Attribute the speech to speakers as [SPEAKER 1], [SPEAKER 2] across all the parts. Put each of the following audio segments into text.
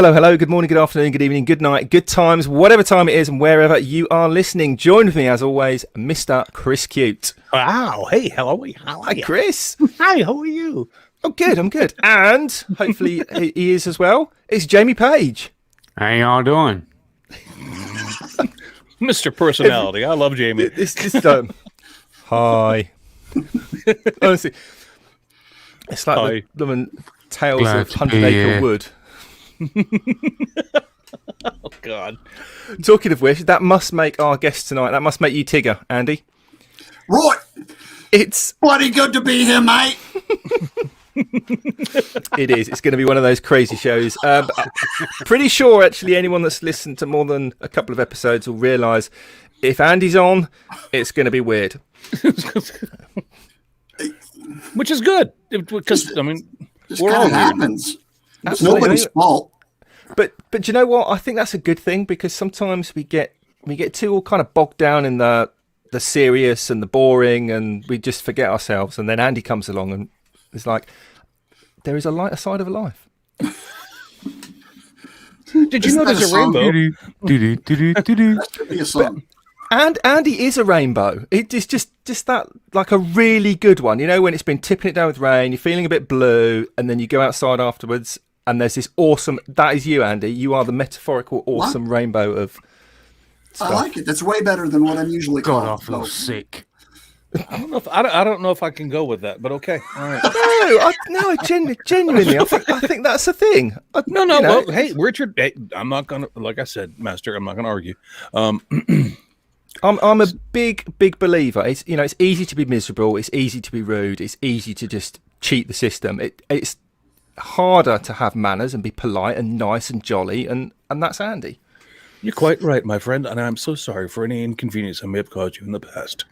[SPEAKER 1] Hello, hello, good morning, good afternoon, good evening, good night, good times, whatever time it is and wherever you are listening. Join with me, as always, Mr. Chris Cute.
[SPEAKER 2] Wow, hey, how are you?
[SPEAKER 1] Hi, Chris.
[SPEAKER 2] Hi, how are you?
[SPEAKER 1] Oh, good, I'm good. And, hopefully he is as well, it's Jamie Page.
[SPEAKER 3] How y'all doing?
[SPEAKER 2] Mr. Personality, I love Jamie.
[SPEAKER 1] This hi. Honestly, it's like the Tales
[SPEAKER 3] Glad
[SPEAKER 1] of 100 Acre Wood.
[SPEAKER 2] Oh, God.
[SPEAKER 1] Talking of which, that must make our guest tonight, that must make you Tigger, Andy.
[SPEAKER 4] Right.
[SPEAKER 1] It's
[SPEAKER 4] bloody good to be here, mate.
[SPEAKER 1] It is. It's going to be one of those crazy shows. Pretty sure, actually, anyone that's listened to more than a couple of episodes will realise if Andy's on, it's going to be weird.
[SPEAKER 2] Which is good, because, I mean,
[SPEAKER 4] This
[SPEAKER 2] we're all
[SPEAKER 4] kind of
[SPEAKER 2] weird.
[SPEAKER 4] happens. It's
[SPEAKER 1] Absolutely.
[SPEAKER 4] nobody's fault.
[SPEAKER 1] But you know what? I think that's a good thing, because sometimes we get too all kind of bogged down in the serious and the boring, and we just forget ourselves. And then Andy comes along and it's like, there is a lighter side of life.
[SPEAKER 2] Did you know there's a rainbow?
[SPEAKER 4] That should be a song.
[SPEAKER 1] And Andy is a rainbow. It's just that, like a really good one. You know, when it's been tipping it down with rain, you're feeling a bit blue, and then you go outside afterwards, and there's this awesome... That is you, Andy. You are the metaphorical awesome rainbow of stuff.
[SPEAKER 4] I like it. That's way better than what I'm usually
[SPEAKER 3] God, I
[SPEAKER 4] called.
[SPEAKER 3] feel sick.
[SPEAKER 2] I don't know if I can go with that, but okay. All right.
[SPEAKER 1] Genuinely, I think that's a thing.
[SPEAKER 2] No.
[SPEAKER 1] You know,
[SPEAKER 2] Well, hey, Richard, hey, I'm not gonna, like I said, Master, I'm not gonna argue.
[SPEAKER 1] I'm a big believer. It's easy to be miserable. It's easy to be rude. It's easy to just cheat the system. It's harder to have manners and be polite and nice and jolly, and that's Andy.
[SPEAKER 2] You're quite right, my friend, and I'm so sorry for any inconvenience I may have caused you in the past.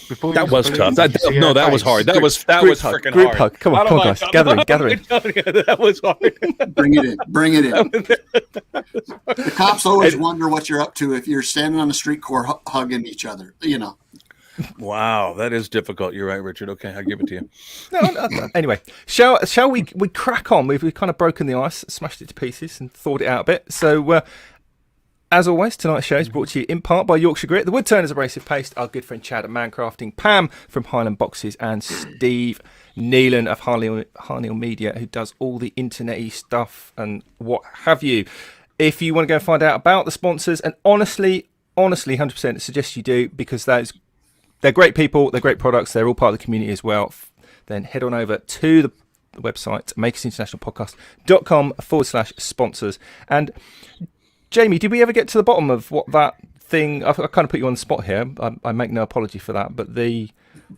[SPEAKER 3] That
[SPEAKER 2] was tough. That was hard. That was freaking
[SPEAKER 1] Group
[SPEAKER 2] hard.
[SPEAKER 1] hug. Come on, guys. Gathering.
[SPEAKER 2] That was hard.
[SPEAKER 4] Bring it in. The cops always wonder what you're up to if you're standing on the street corner hugging each other. You know.
[SPEAKER 2] Wow, that is difficult. You're right, Richard. Okay, I'll give it to you.
[SPEAKER 1] No. Anyway, shall we crack on? We've kind of broken the ice, smashed it to pieces, and thawed it out a bit. So. As always, tonight's show is brought to you in part by Yorkshire Grit, the Woodturners Abrasive Paste, our good friend Chad at Mancrafting, Pam from Highland Boxes, and Steve Neelan of Harneal Media, who does all the internet-y stuff and what have you. If you want to go and find out about the sponsors, and honestly, 100% suggest you do, because they're great people, they're great products, they're all part of the community as well, then head on over to the website, makersinternationalpodcast.com/sponsors. And Jamie, did we ever get to the bottom of what that thing... I kind of put you on the spot here. I make no apology for that. But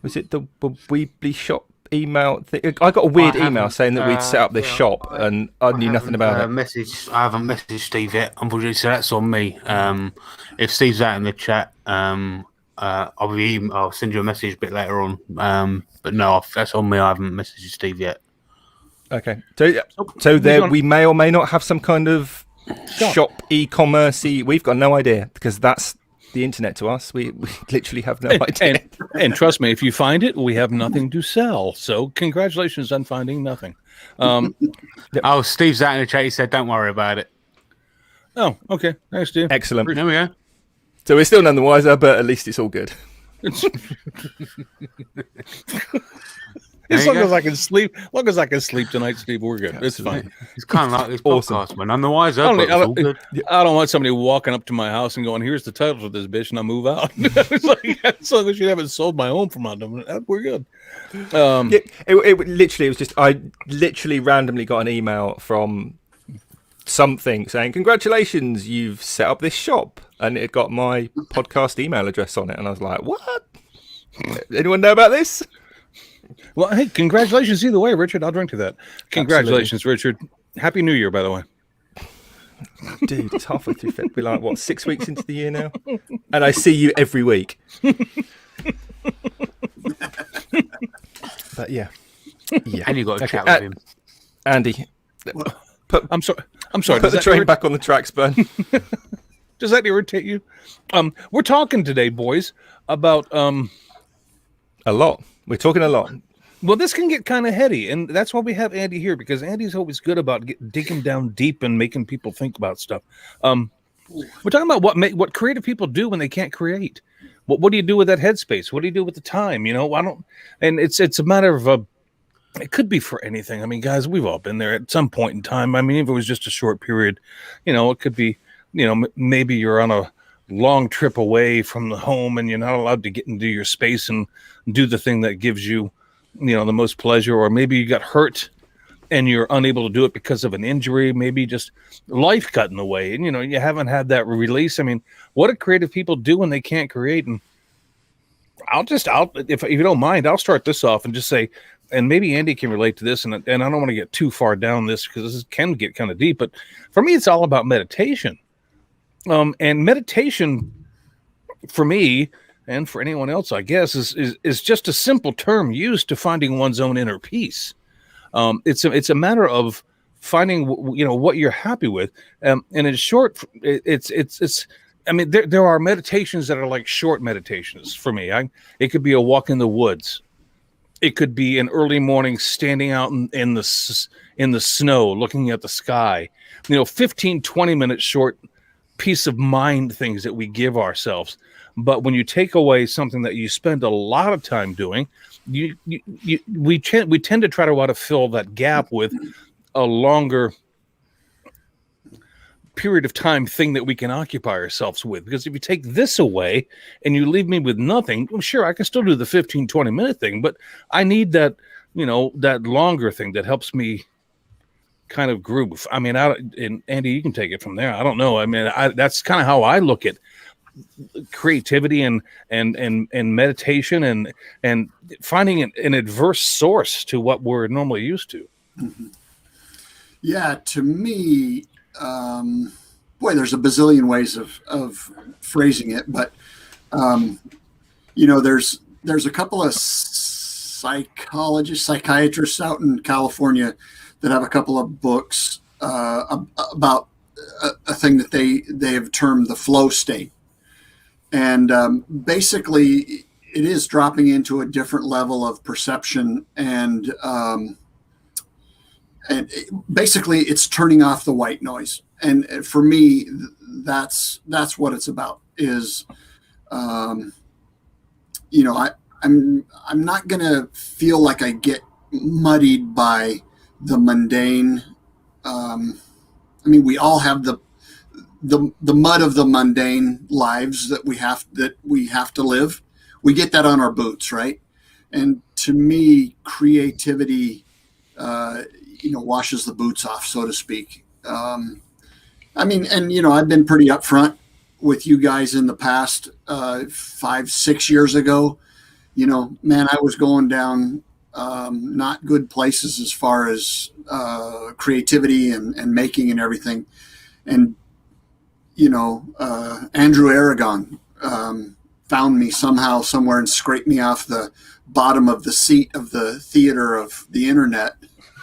[SPEAKER 1] was it the Weebly shop email thing? I got a weird email saying that we'd set up this shop, and I knew nothing about it.
[SPEAKER 3] I haven't messaged Steve yet, unfortunately, so that's on me. If Steve's out in the chat, I'll send you a message a bit later on. But no, that's on me. I haven't messaged Steve yet.
[SPEAKER 1] Okay. So there we may or may not have some kind of shop e-commerce-y. We've got no idea, because that's the internet to us. We literally have no idea.
[SPEAKER 2] And trust me, if you find it, we have nothing to sell. So congratulations on finding nothing.
[SPEAKER 3] Oh, Steve's out in the chat. He said, "Don't worry about it."
[SPEAKER 2] Oh, okay. Thanks, Steve.
[SPEAKER 1] Excellent.
[SPEAKER 3] There we go.
[SPEAKER 1] So we're still none the wiser, but at least it's all good.
[SPEAKER 2] As long as I can sleep, tonight, Steve, we're good.
[SPEAKER 1] Absolutely.
[SPEAKER 2] It's fine.
[SPEAKER 3] It's kind of like this
[SPEAKER 1] Awesome.
[SPEAKER 3] podcast, man. Otherwise,
[SPEAKER 2] I don't want somebody walking up to my house and going, "Here's the title for this bitch," and I move out. It's like, as long as you haven't sold my home from under, we're good.
[SPEAKER 1] It was just, I literally randomly got an email from something saying, "Congratulations, you've set up this shop," and it got my podcast email address on it, and I was like, "What? Anyone know about this?"
[SPEAKER 2] Well, hey, congratulations either way, Richard. I'll drink to that. Congratulations, Absolutely. Richard. Happy New Year, by the way.
[SPEAKER 1] Dude, it's halfway through February. Like, what, 6 weeks into the year now? And I see you every week. But yeah.
[SPEAKER 3] And you got to chat with him.
[SPEAKER 1] Andy,
[SPEAKER 2] I'm sorry.
[SPEAKER 1] Put the train back on the tracks, Ben.
[SPEAKER 2] Does that irritate you? We're talking today, boys, about
[SPEAKER 1] a lot. We're talking a lot.
[SPEAKER 2] Well, this can get kind of heady, and that's why we have Andy here, because Andy's always good about digging down deep and making people think about stuff. We're talking about what creative people do when they can't create. What do you do with that headspace? What do you do with the time? And it's a matter of it could be for anything. I mean, guys, we've all been there at some point in time. I mean, if it was just a short period, it could be, maybe you're on a long trip away from the home and you're not allowed to get into your space and do the thing that gives you, the most pleasure. Or maybe you got hurt and you're unable to do it because of an injury. Maybe just life got in the way and, you haven't had that release. I mean, what do creative people do when they can't create? And if you don't mind, I'll start this off and just say, and maybe Andy can relate to this, and I don't want to get too far down this because this can get kind of deep, but for me, it's all about meditation. And meditation for me and for anyone else, I guess, is just a simple term used to finding one's own inner peace. It's a matter of finding, what you're happy with. And in short, there are meditations that are like short meditations for me. It could be a walk in the woods. It could be an early morning standing out in the snow, looking at the sky, 15, 20 minute short peace of mind things that we give ourselves. But when you take away something that you spend a lot of time doing, we tend to try to fill that gap with a longer period of time thing that we can occupy ourselves with. Because if you take this away and you leave me with nothing, well, sure, I can still do the 15, 20 minute thing, but I need that, that longer thing that helps me kind of groove. I mean, and Andy, you can take it from there. I don't know. I mean, that's kind of how I look at creativity and meditation and finding an adverse source to what we're normally used to.
[SPEAKER 4] Mm-hmm. Yeah, to me, there's a bazillion ways of phrasing it, but there's a couple of psychiatrists out in California that have a couple of books about a thing that they have termed the flow state, and basically it is dropping into a different level of perception and basically it's turning off the white noise. And for me, that's what it's about is, I'm not going to feel like I get muddied by the mundane. We all have the mud of the mundane lives that we have to live. We get that on our boots, right? And to me, creativity, washes the boots off, so to speak. I've been pretty upfront with you guys in the past, 5-6 years ago. I was going down not good places as far as creativity and making and everything. And, Andrew Aragon found me somehow, somewhere, and scraped me off the bottom of the seat of the theater of the internet.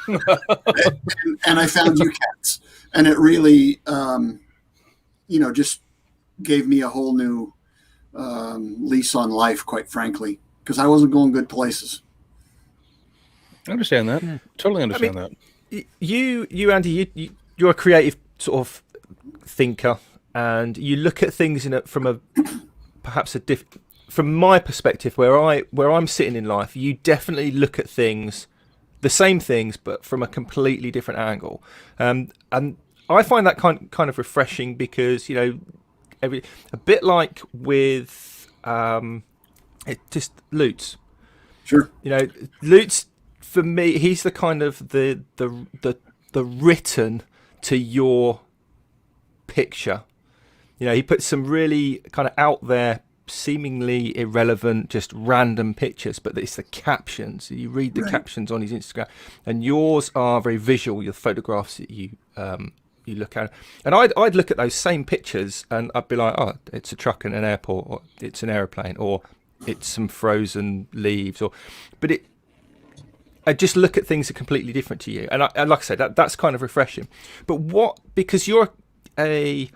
[SPEAKER 4] and I found you cats, and it really, just gave me a whole new lease on life, quite frankly, because I wasn't going good places.
[SPEAKER 2] I understand that. Totally understand that.
[SPEAKER 1] You, Andy, you're a creative sort of thinker, and you look at things from my perspective, where I'm sitting in life. You definitely look at things, the same things, but from a completely different angle. And I find that kind of refreshing because, a bit like with just Lutz.
[SPEAKER 4] Sure.
[SPEAKER 1] Lutz, for me, he's the kind of the written to your picture. He puts some really kind of out there, seemingly irrelevant, just random pictures, but it's the captions. You read the captions on his Instagram, and yours are very visual. Your photographs that you look at, and I'd look at those same pictures, and I'd be like, oh, it's a truck in an airport, or it's an aeroplane, or it's some frozen leaves, I just look at things that are completely different to you, and like I said, that's kind of refreshing. But because you're a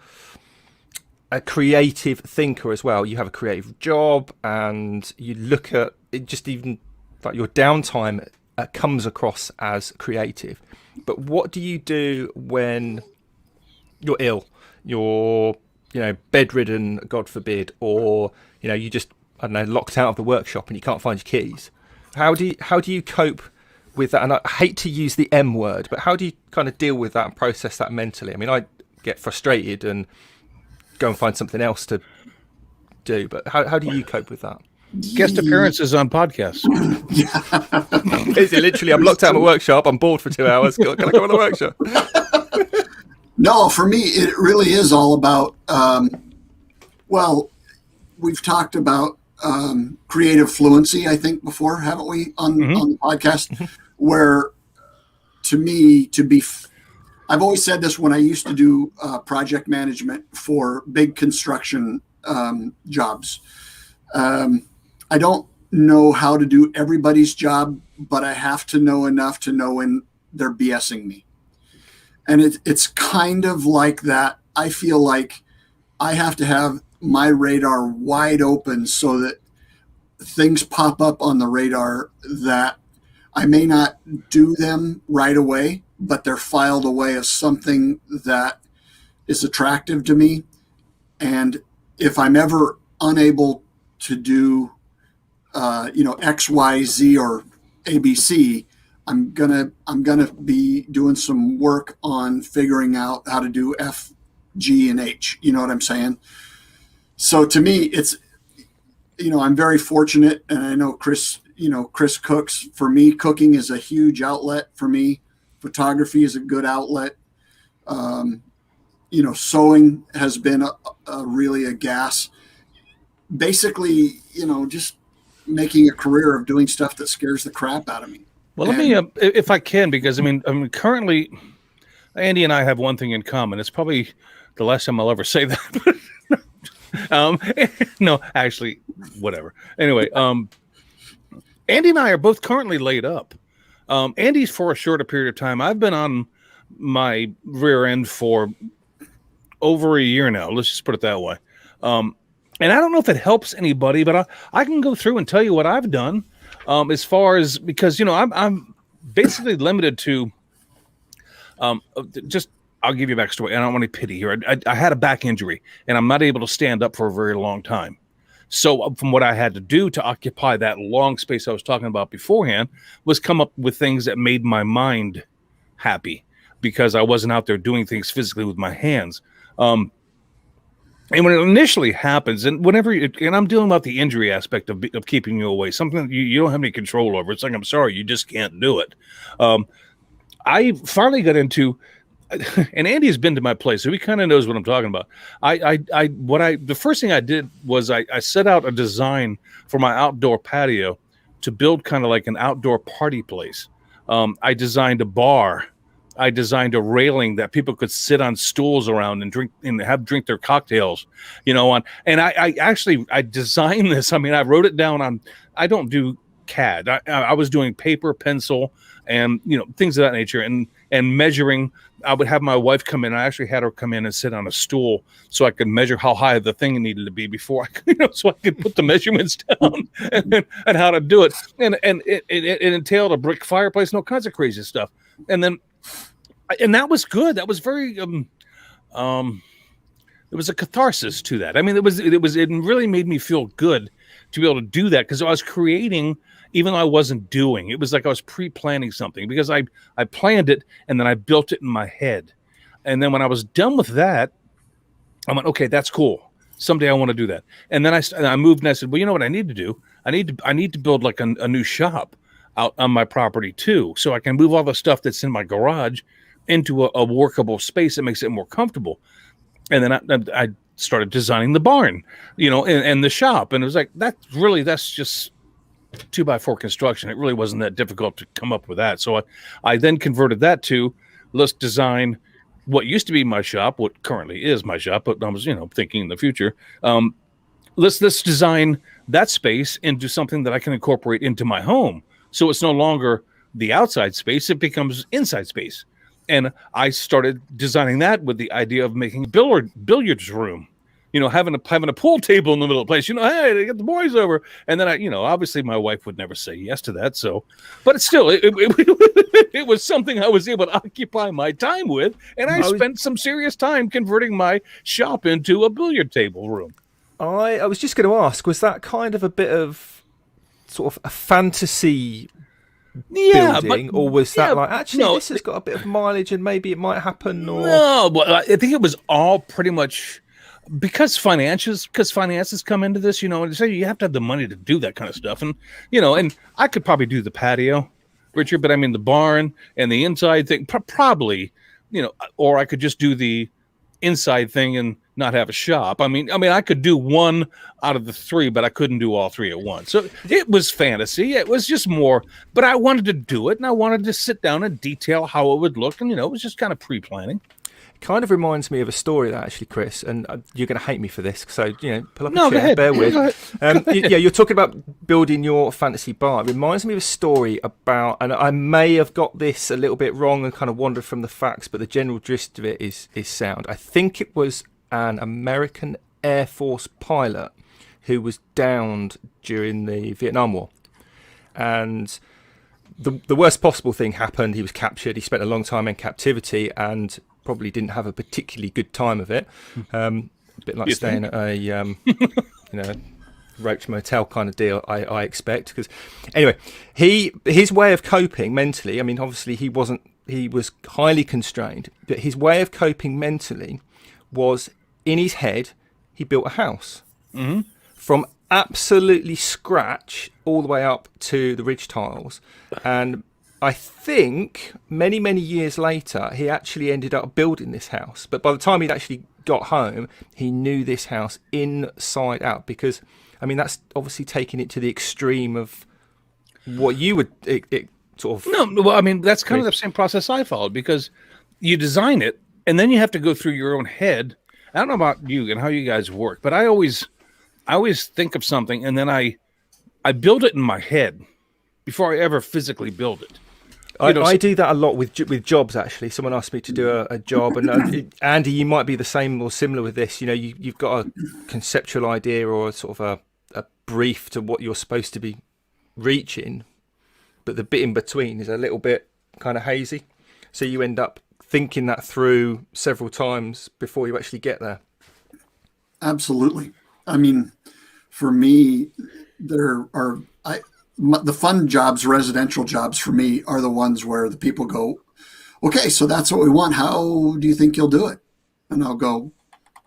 [SPEAKER 1] creative thinker as well, you have a creative job, and you look at it, just even like your downtime comes across as creative. But what do you do when you're ill, you're bedridden, God forbid, or you just, I don't know, locked out of the workshop and you can't find your keys? How do you cope with that? And I hate to use the M word, but how do you kind of deal with that and process that mentally? I mean, I get frustrated and go and find something else to do, but how do you cope with that?
[SPEAKER 2] Guest appearances on podcasts.
[SPEAKER 1] Is it literally, I'm locked out of my workshop, I'm bored for 2 hours, can I come in the workshop?
[SPEAKER 4] No, for me, it really is all about, we've talked about creative fluency, I think, before, haven't we, on the podcast? Where, to me, I've always said this when I used to do project management for big construction jobs. I don't know how to do everybody's job, but I have to know enough to know when they're BSing me. And it's kind of like that. I feel like I have to have my radar wide open so that things pop up on the radar that I may not do them right away, but they're filed away as something that is attractive to me. And if I'm ever unable to do, X, Y, Z, or ABC, I'm gonna be doing some work on figuring out how to do F, G, and H. You know what I'm saying? So to me, it's, I'm very fortunate, and I know Chris cooks. For me, cooking is a huge outlet for me. Photography is a good outlet. Sewing has been really a gas. Basically, just making a career of doing stuff that scares the crap out of me.
[SPEAKER 2] Well, let me, if I can, because I mean, currently, Andy and I have one thing in common. It's probably the last time I'll ever say that. No, actually, whatever. Anyway, Andy and I are both currently laid up. Andy's for a shorter period of time. I've been on my rear end for over a year now. Let's just put it that way. And I don't know if it helps anybody, but I can go through and tell you what I've done. As far as, because I'm basically limited to just, I'll give you a backstory. I don't want any pity here. I had a back injury and I'm not able to stand up for a very long time. So from what I had to do to occupy that long space I was talking about beforehand was come up with things that made my mind happy, because I wasn't out there doing things physically with my hands. And when it initially happens, and and I'm dealing about the injury aspect of keeping you away, something that you don't have any control over. It's like, I'm sorry, you just can't do it. I finally got into, and Andy has been to my place, so he kind of knows what I'm talking about. The first thing I did was I set out a design for my outdoor patio to build kind of like an outdoor party place. I designed a bar. I designed a railing that people could sit on stools around and drink their cocktails, and I designed this. I mean, I wrote it down on, I don't do CAD. I was doing paper, pencil, and, things of that nature, and measuring. I would have my wife come in. I actually had her come in and sit on a stool so I could measure how high the thing needed to be before I could, so I could put the measurements down and how to do it. And it entailed a brick fireplace and all kinds of crazy stuff. And that was good. That was very, there was a catharsis to that. I mean, it really made me feel good to be able to do that, because I was creating, even though I wasn't doing. It was like I was pre-planning something, because I planned it and then I built it in my head. And then when I was done with that, I went, okay, that's cool. Someday I want to do that. And then I moved and I said, well, you know what I need to do? I need to build like a new shop out on my property too, so I can move all the stuff that's in my garage into a workable space that makes it more comfortable. And then I started designing the barn, and the shop. And it was like, that's just 2x4 construction. It really wasn't that difficult to come up with that. So I then converted that to, let's design what used to be my shop, what currently is my shop, but I was, thinking in the future, let's design that space into something that I can incorporate into my home. So it's no longer the outside space, it becomes inside space. And I started designing that with the idea of making a billiards room, having a pool table in the middle of the place. Hey, they get the boys over, and then obviously my wife would never say yes to that. So, but it's still, it was something I was able to occupy my time with, and I spent some serious time converting my shop into a billiard table room.
[SPEAKER 1] I was just going to ask, was that kind of a bit of sort of a fantasy building, or was that like, actually, this has got a bit of mileage and maybe it might happen? Or
[SPEAKER 2] no, but I think it was all pretty much because finances come into this, and so you have to have the money to do that kind of stuff. And, and I could probably do the patio, Richard, but I mean, the barn and the inside thing, probably, or I could just do the inside thing and not have a shop. I mean, I could do one out of the three, but I couldn't do all three at once. So it was fantasy. It was just more, but I wanted to do it, and I wanted to sit down and detail how it would look, and it was just kind of pre-planning.
[SPEAKER 1] Kind of reminds me of a story that actually, Chris, and you're going to hate me for this, so pull up a
[SPEAKER 2] No, go
[SPEAKER 1] chair,
[SPEAKER 2] ahead.
[SPEAKER 1] bear with.
[SPEAKER 2] Go ahead.
[SPEAKER 1] You're talking about building your fantasy bar. It reminds me of a story about, and I may have got this a little bit wrong and kind of wandered from the facts, but the general gist of it is sound. I think it was an American Air Force pilot who was downed during the Vietnam War, and the worst possible thing happened. He was captured. He spent a long time in captivity and probably didn't have a particularly good time of it. A bit like staying at a Roach Motel kind of deal, I expect. Because anyway, his way of coping mentally, I mean, obviously he was highly constrained, but his way of coping mentally was, in his head, he built a house from absolutely scratch all the way up to the ridge tiles. And I think many, many years later, he actually ended up building this house. But by the time he'd actually got home, he knew this house inside out, because, I mean, that's obviously taking it to the extreme of what you would sort of...
[SPEAKER 2] No, well, I mean, that's kind of the same process I followed, because you design it, and then you have to go through your own head. I don't know about you and how you guys work, but I always think of something, and then I build it in my head before I ever physically build it.
[SPEAKER 1] I do that a lot with jobs, actually. Someone asked me to do a job, and Andy, you might be the same or similar with this. You've got a conceptual idea or sort of a brief to what you're supposed to be reaching, but the bit in between is a little bit kind of hazy. So you end up thinking that through several times before you actually get there.
[SPEAKER 4] Absolutely. I mean, for me, the fun jobs, residential jobs for me, are the ones where the people go, okay, so that's what we want. How do you think you'll do it? And I'll go,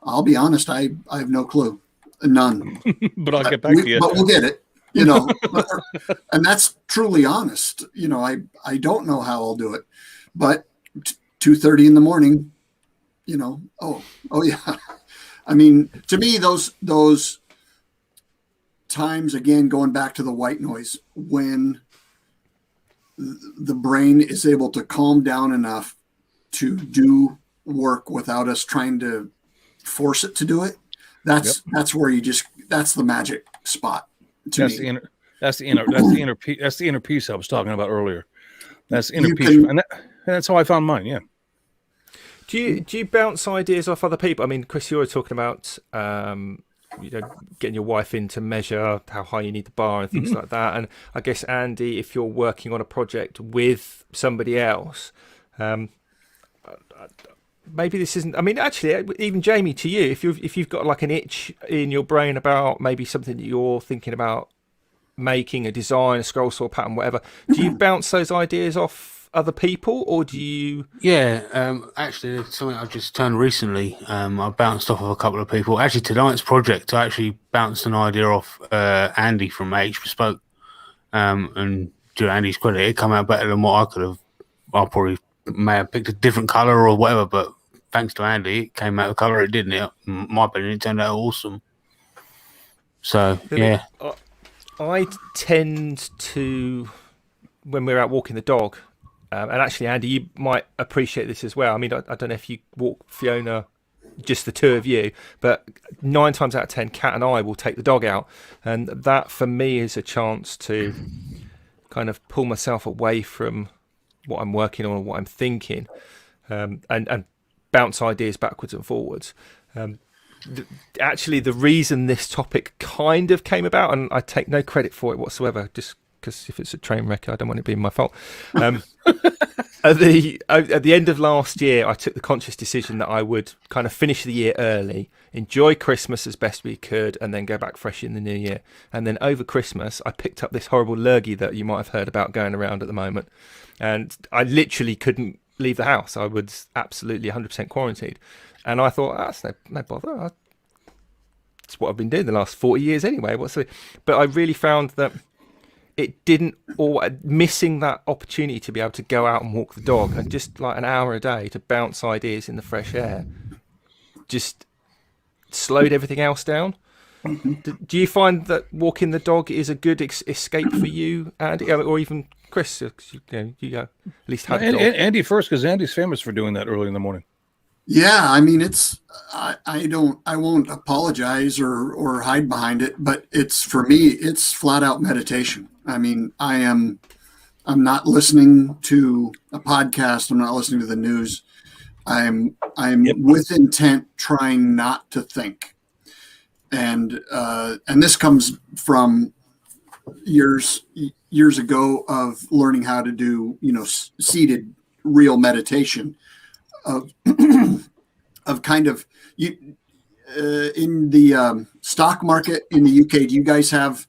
[SPEAKER 4] I'll be honest, I have no clue. None.
[SPEAKER 2] But I'll get back to you.
[SPEAKER 4] But we'll get it, and that's truly honest. I don't know how I'll do it, but 2:30 in the morning, oh yeah. I mean, to me, those times, again, going back to the white noise, when the brain is able to calm down enough to do work without us trying to force it to do it, that's where that's the magic spot to me.
[SPEAKER 2] That's the inner peace I was talking about earlier. That's inner peace, and that's how I found mine. Yeah.
[SPEAKER 1] Do you bounce ideas off other people? I mean, Chris, you were talking about getting your wife in to measure how high you need the bar and things like that. And I guess, Andy, if you're working on a project with somebody else, maybe this isn't. I mean, actually, even Jamie, to you, if you've got like an itch in your brain about maybe something that you're thinking about making, a design, a scroll saw pattern, whatever, do you bounce those ideas off other people, or do you?
[SPEAKER 3] Yeah, actually, it's something I've just done recently. I bounced off of a couple of people. Actually, tonight's project, I actually bounced an idea off Andy from H Bespoke, and to Andy's credit, it came out better than what I could have. I probably may have picked a different color or whatever, but thanks to Andy, it came out the color it did. In my opinion, it turned out awesome. So yeah,
[SPEAKER 1] I tend to, when we're out walking the dog. And actually, Andy, you might appreciate this as well. I mean, I don't know if you walk Fiona, just the two of you, but 9 times out of 10, Kat and I will take the dog out. And that, for me, is a chance to kind of pull myself away from what I'm working on and what I'm thinking, and bounce ideas backwards and forwards. actually the reason this topic kind of came about, and I take no credit for it whatsoever, just because if it's a train wreck, I don't want it being my fault. At the end of last year, I took the conscious decision that I would kind of finish the year early, enjoy Christmas as best we could, and then go back fresh in the new year. And then over Christmas, I picked up this horrible lurgy that you might have heard about going around at the moment. And I literally couldn't leave the house. I was absolutely 100% quarantined. And I thought, that's no bother. It's what I've been doing the last 40 years anyway. But I really found that it didn't, or missing that opportunity to be able to go out and walk the dog and just like an hour a day to bounce ideas in the fresh air just slowed everything else down. Do you find that walking the dog is a good escape for you, Andy, or even Chris? You at least have a dog.
[SPEAKER 2] Andy first, because Andy's famous for doing that early in the morning.
[SPEAKER 4] Yeah, I mean, I won't apologize or hide behind it, but for me, it's flat out meditation. I mean, I'm not listening to a podcast. I'm not listening to the news. I'm with intent trying not to think. And this comes from years ago of learning how to do, seated real meditation of kind of in the stock market in the UK. Do you guys have,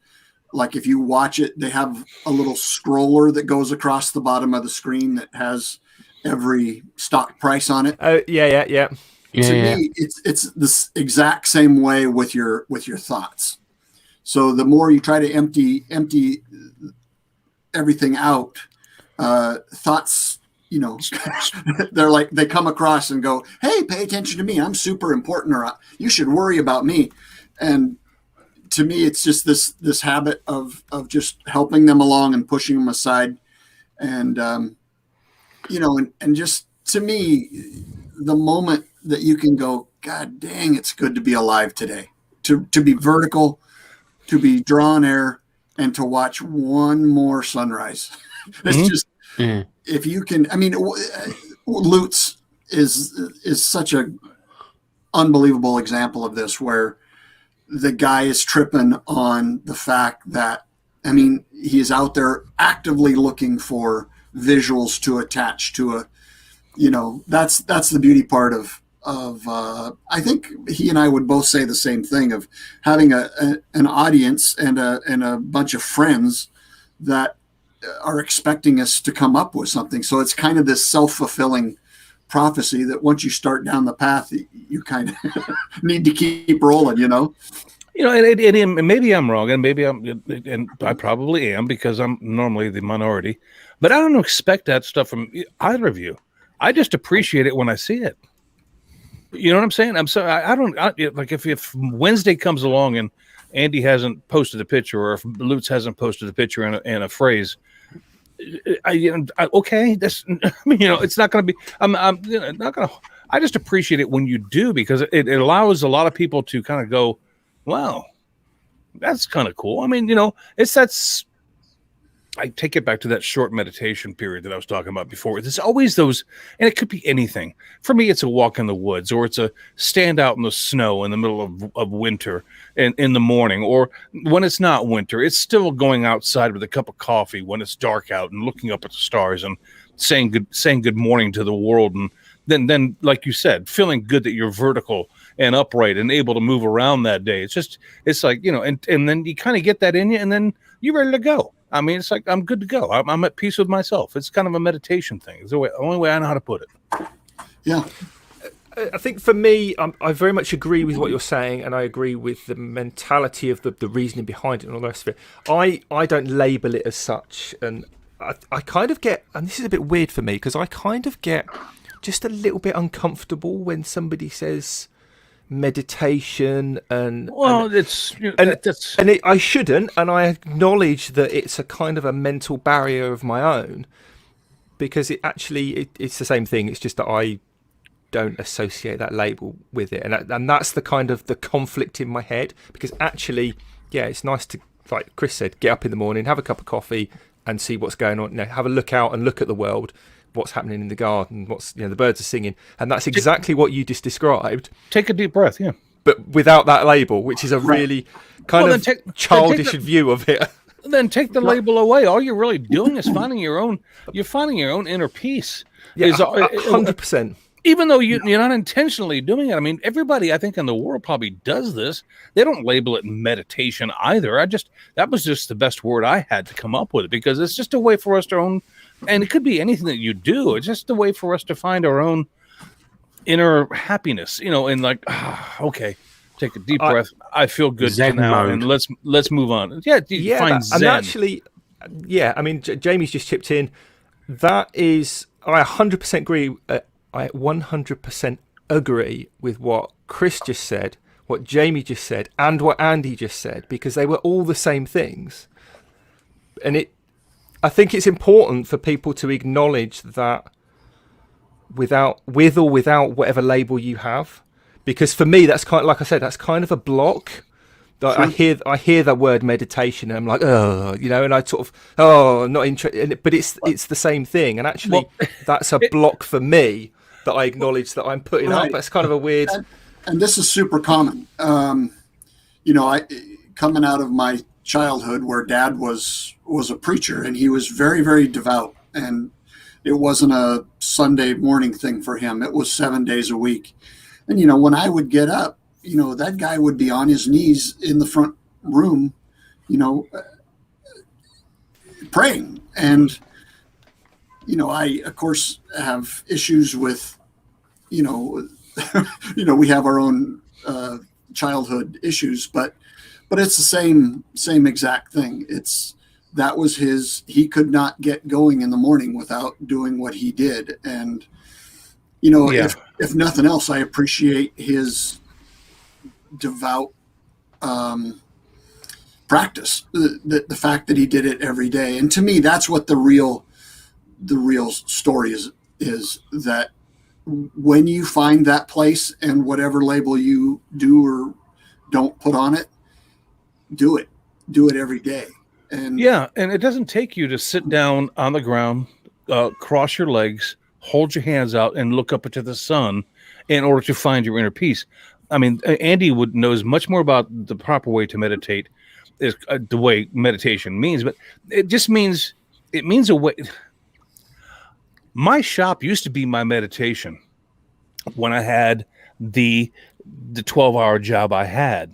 [SPEAKER 4] like, if you watch it, they have a little scroller that goes across the bottom of the screen that has every stock price on it?
[SPEAKER 1] Oh, yeah.
[SPEAKER 4] To me, it's this exact same way with your thoughts. So the more you try to empty everything out, thoughts, they're like, they come across and go, hey, pay attention to me. I'm super important, or you should worry about me. And to me, it's just this habit of just helping them along and pushing them aside. And, and just to me, the moment that you can go, God dang, it's good to be alive today, to be vertical, to be drawn air, and to watch one more sunrise. It's just, if you can, I mean, Lutz is such a unbelievable example of this, where the guy is tripping on the fact that, I mean, he is out there actively looking for visuals to attach to that's the beauty part of I think he and I would both say the same thing, of having an audience and a bunch of friends that are expecting us to come up with something. So it's kind of this self-fulfilling prophecy that once you start down the path, you kind of need to keep rolling,
[SPEAKER 2] and maybe I'm wrong, and I probably am, because I'm normally the minority, but I don't expect that stuff from either of you. I just appreciate it when I see it. You know what I'm saying? I'm sorry. I don't like if Wednesday comes along and Andy hasn't posted a picture, or if Lutz hasn't posted a picture and a phrase. Okay, that's, it's not going to be. I'm not going to. I just appreciate it when you do, because it allows a lot of people to kind of go, wow, that's kind of cool. I mean, I take it back to that short meditation period that I was talking about before. There's always those, and it could be anything. For me, it's a walk in the woods, or it's a stand out in the snow in the middle of winter and in the morning, or when it's not winter, it's still going outside with a cup of coffee when it's dark out and looking up at the stars and saying good morning to the world. And then, like you said, feeling good that you're vertical and upright and able to move around that day. It's like, and then you kind of get that in you, and then you're ready to go. I mean, it's like, I'm good to go. I'm at peace with myself. It's kind of a meditation thing. It's the only way I know how to put it.
[SPEAKER 4] Yeah.
[SPEAKER 1] I think for me, I very much agree with what you're saying, and I agree with the mentality of the reasoning behind it and all the rest of it. I don't label it as such, and I kind of get, and this is a bit weird for me, because I kind of get just a little bit uncomfortable when somebody says meditation I shouldn't, and I acknowledge that it's a kind of a mental barrier of my own, because it's the same thing. It's just that I don't associate that label with it, and that's the kind of the conflict in my head, because actually, yeah, it's nice to, like Chris said, get up in the morning, have a cup of coffee, and see what's going on. Have a look out and look at the world, what's happening in the garden, the birds are singing, and that's exactly what you just described.
[SPEAKER 2] Take a deep breath, yeah.
[SPEAKER 1] but without that label, which is a really kind
[SPEAKER 2] Well,
[SPEAKER 1] of
[SPEAKER 2] then
[SPEAKER 1] childish view of it.
[SPEAKER 2] Then take the label away. All you're really doing is finding your own. You're finding your own inner peace.
[SPEAKER 1] Yeah, 100%.
[SPEAKER 2] Even though you're not intentionally doing it. I mean, everybody I think in the world probably does this. They don't label it meditation either. That was just the best word I had to come up with, because it's just a way for us to own, and it could be anything that you do. It's just a way for us to find our own inner happiness, and like, okay, take a deep breath. I feel good
[SPEAKER 3] Zen
[SPEAKER 2] now,
[SPEAKER 3] mode.
[SPEAKER 2] and let's move on. Yeah, find Zen.
[SPEAKER 1] And actually, I mean, Jamie's just chipped in. That is, I 100% agree. I 100% agree with what Chris just said, what Jamie just said, and what Andy just said, because they were all the same things. And I think it's important for people to acknowledge that with or without whatever label you have, because for me, that's kind of, like I said, that's kind of a block. Sure. I hear that word meditation, and I'm like, oh, and I sort of, I'm not interested. But it's the same thing, and actually, that's a block for me that I acknowledge that I'm putting up. That's kind of a weird.
[SPEAKER 4] And this is super common. I coming out of my childhood where Dad was a preacher, and he was very, very devout, and it wasn't a Sunday morning thing for him. It was 7 days a week. And when I would get up, that guy would be on his knees in the front room, praying. And, I, of course, have issues with, we have our own childhood issues, but it's the same exact thing. That was he could not get going in the morning without doing what he did. And, if nothing else, I appreciate his devout practice, the fact that he did it every day. And to me, that's what the real story is that when you find that place, and whatever label you do or don't put on it, do it every day. And
[SPEAKER 2] and it doesn't take you to sit down on the ground, cross your legs, hold your hands out, and look up into the sun in order to find your inner peace. I mean, Andy knows much more about the proper way to meditate, is the way meditation means, but it just means a way. My shop used to be my meditation when I had the 12-hour job I had.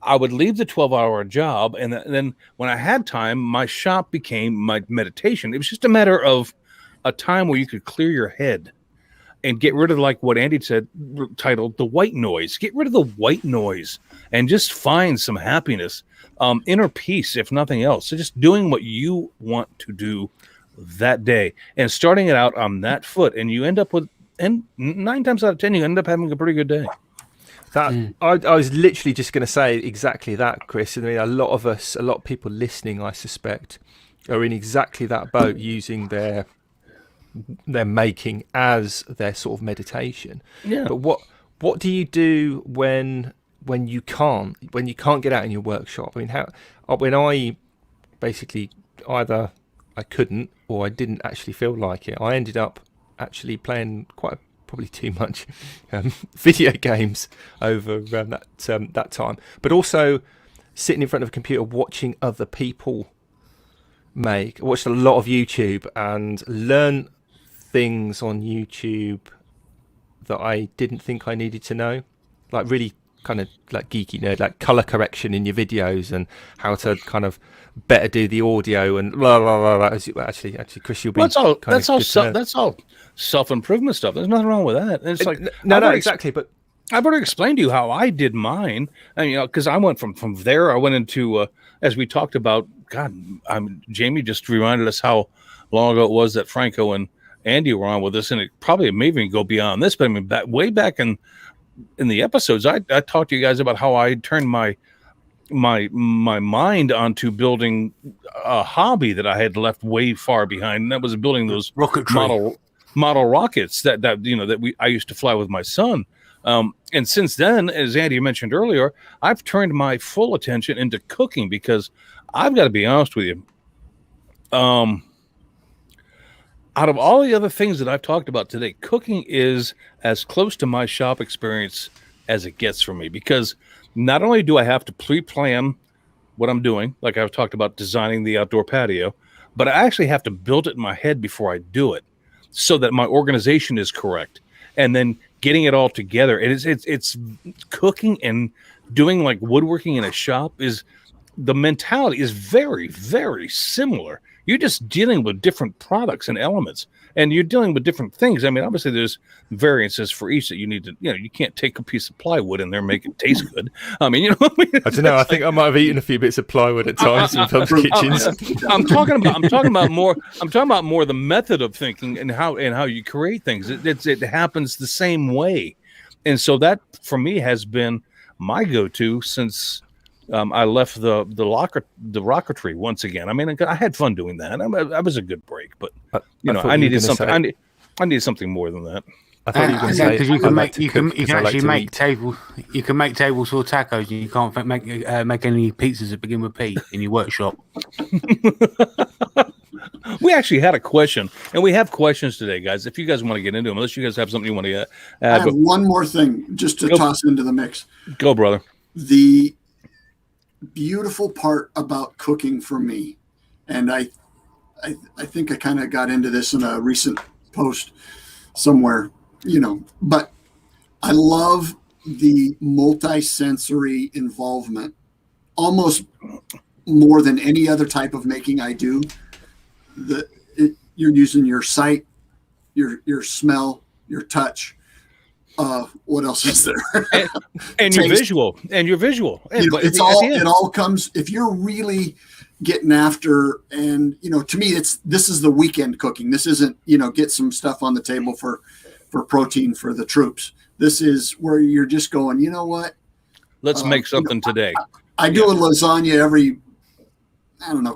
[SPEAKER 2] I would leave the 12-hour job, and then when I had time, my shop became my meditation. It was just a matter of a time where you could clear your head and get rid of, like what Andy said, titled the white noise. Get rid of the white noise and just find some happiness, inner peace, if nothing else. So just doing what you want to do that day and starting it out on that foot. And you end up with, and 9 times out of 10, you end up having a pretty good day.
[SPEAKER 1] I was literally just going to say exactly that, Chris. I mean, a lot of people listening, I suspect, are in exactly that boat, using their making as their sort of meditation.
[SPEAKER 2] Yeah.
[SPEAKER 1] But what do you do when you can't get out in your workshop? I mean, when I basically either I couldn't or I didn't actually feel like it, I ended up actually playing probably too much video games over that time, but also sitting in front of a computer watching other people make. I watched a lot of YouTube and learn things on YouTube that I didn't think I needed to know, like really kind of like geeky nerd, like color correction in your videos and how to kind of better do the audio and blah blah blah. Actually, Chris, you'll be.
[SPEAKER 2] That's all self-improvement stuff. There's nothing wrong with that. It's like
[SPEAKER 1] no, exactly. But
[SPEAKER 2] I've already explained to you how I did mine, and because I went from there, I went into as we talked about. God, Jamie just reminded us how long ago it was that Franco and Andy were on with us, and it probably may even go beyond this. But I mean, way back in the episodes, I talked to you guys about how I turned my mind onto building a hobby that I had left way far behind, and that was building those model rockets that I used to fly with my son. And since then, as Andy mentioned earlier, I've turned my full attention into cooking, because I've got to be honest with you. Out of all the other things that I've talked about today, cooking is as close to my shop experience as it gets for me, because not only do I have to pre-plan what I'm doing, like I've talked about designing the outdoor patio, but I actually have to build it in my head before I do it, so that my organization is correct, and then getting it all together. And it's cooking and doing like woodworking in a shop is, the mentality is very, very similar. You're just dealing with different products and elements, and you're dealing with different things. I mean, obviously there's variances for each that you need to, you can't take a piece of plywood in there and make it taste good. I mean, what I mean?
[SPEAKER 1] I don't know. I think I might have eaten a few bits of plywood at times in some kitchens.
[SPEAKER 2] I'm talking about more the method of thinking and how you create things. It happens the same way. And so that for me has been my go-to since I left the rocketry once again. I mean, I had fun doing that. I was a good break, but I needed something. I needed something more than that.
[SPEAKER 1] I thought you were going to say
[SPEAKER 3] because you can actually make
[SPEAKER 1] eat.
[SPEAKER 3] tables. You can make tables or tacos, and you can't make any pizzas that begin with P in your workshop.
[SPEAKER 2] We actually had a question, and we have questions today, guys. If you guys want to get into them, unless you guys have something you want to add.
[SPEAKER 4] I have one more thing just to toss into the mix.
[SPEAKER 2] Go, brother.
[SPEAKER 4] The beautiful part about cooking for me, and I think I kind of got into this in a recent post somewhere, but I love the multi-sensory involvement almost more than any other type of making I do. You're using your sight, your smell, your touch. What else is there?
[SPEAKER 2] and your visual.
[SPEAKER 4] It all comes, if you're really getting after, and to me, this is the weekend cooking. This isn't, get some stuff on the table for protein for the troops. This is where you're just going, you know what?
[SPEAKER 2] Let's make something today.
[SPEAKER 4] I do a lasagna every,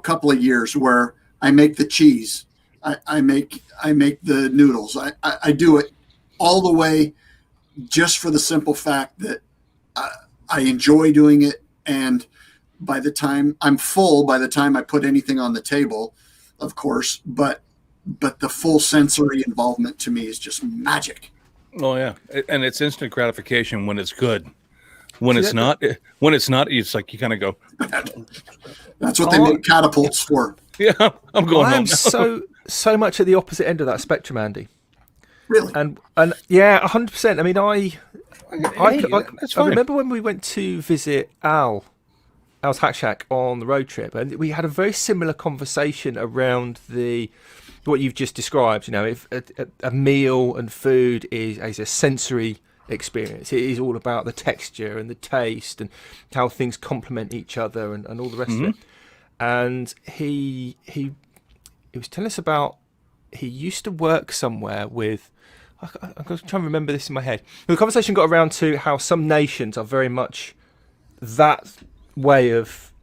[SPEAKER 4] couple of years, where I make the cheese. I make the noodles. I do it all the way, just for the simple fact that I enjoy doing it. And by the time I'm full, by the time I put anything on the table, of course, but the full sensory involvement to me is just magic.
[SPEAKER 2] Oh yeah. And it's instant gratification when it's good. When it's not, it's like you kind of go.
[SPEAKER 4] That's what they make catapults for.
[SPEAKER 2] Yeah, I'm going home.
[SPEAKER 1] I'm so much at the opposite end of that spectrum, Andy.
[SPEAKER 4] Really?
[SPEAKER 1] And yeah, 100%. I mean, I remember when we went to visit Al's Hack Shack on the road trip, and we had a very similar conversation around what you've just described. If a meal and food is a sensory experience, it is all about the texture and the taste and how things complement each other and all the rest of it. And he was telling us about, he used to work somewhere with, I'm trying to remember this in my head. The conversation got around to how some nations are very much that way of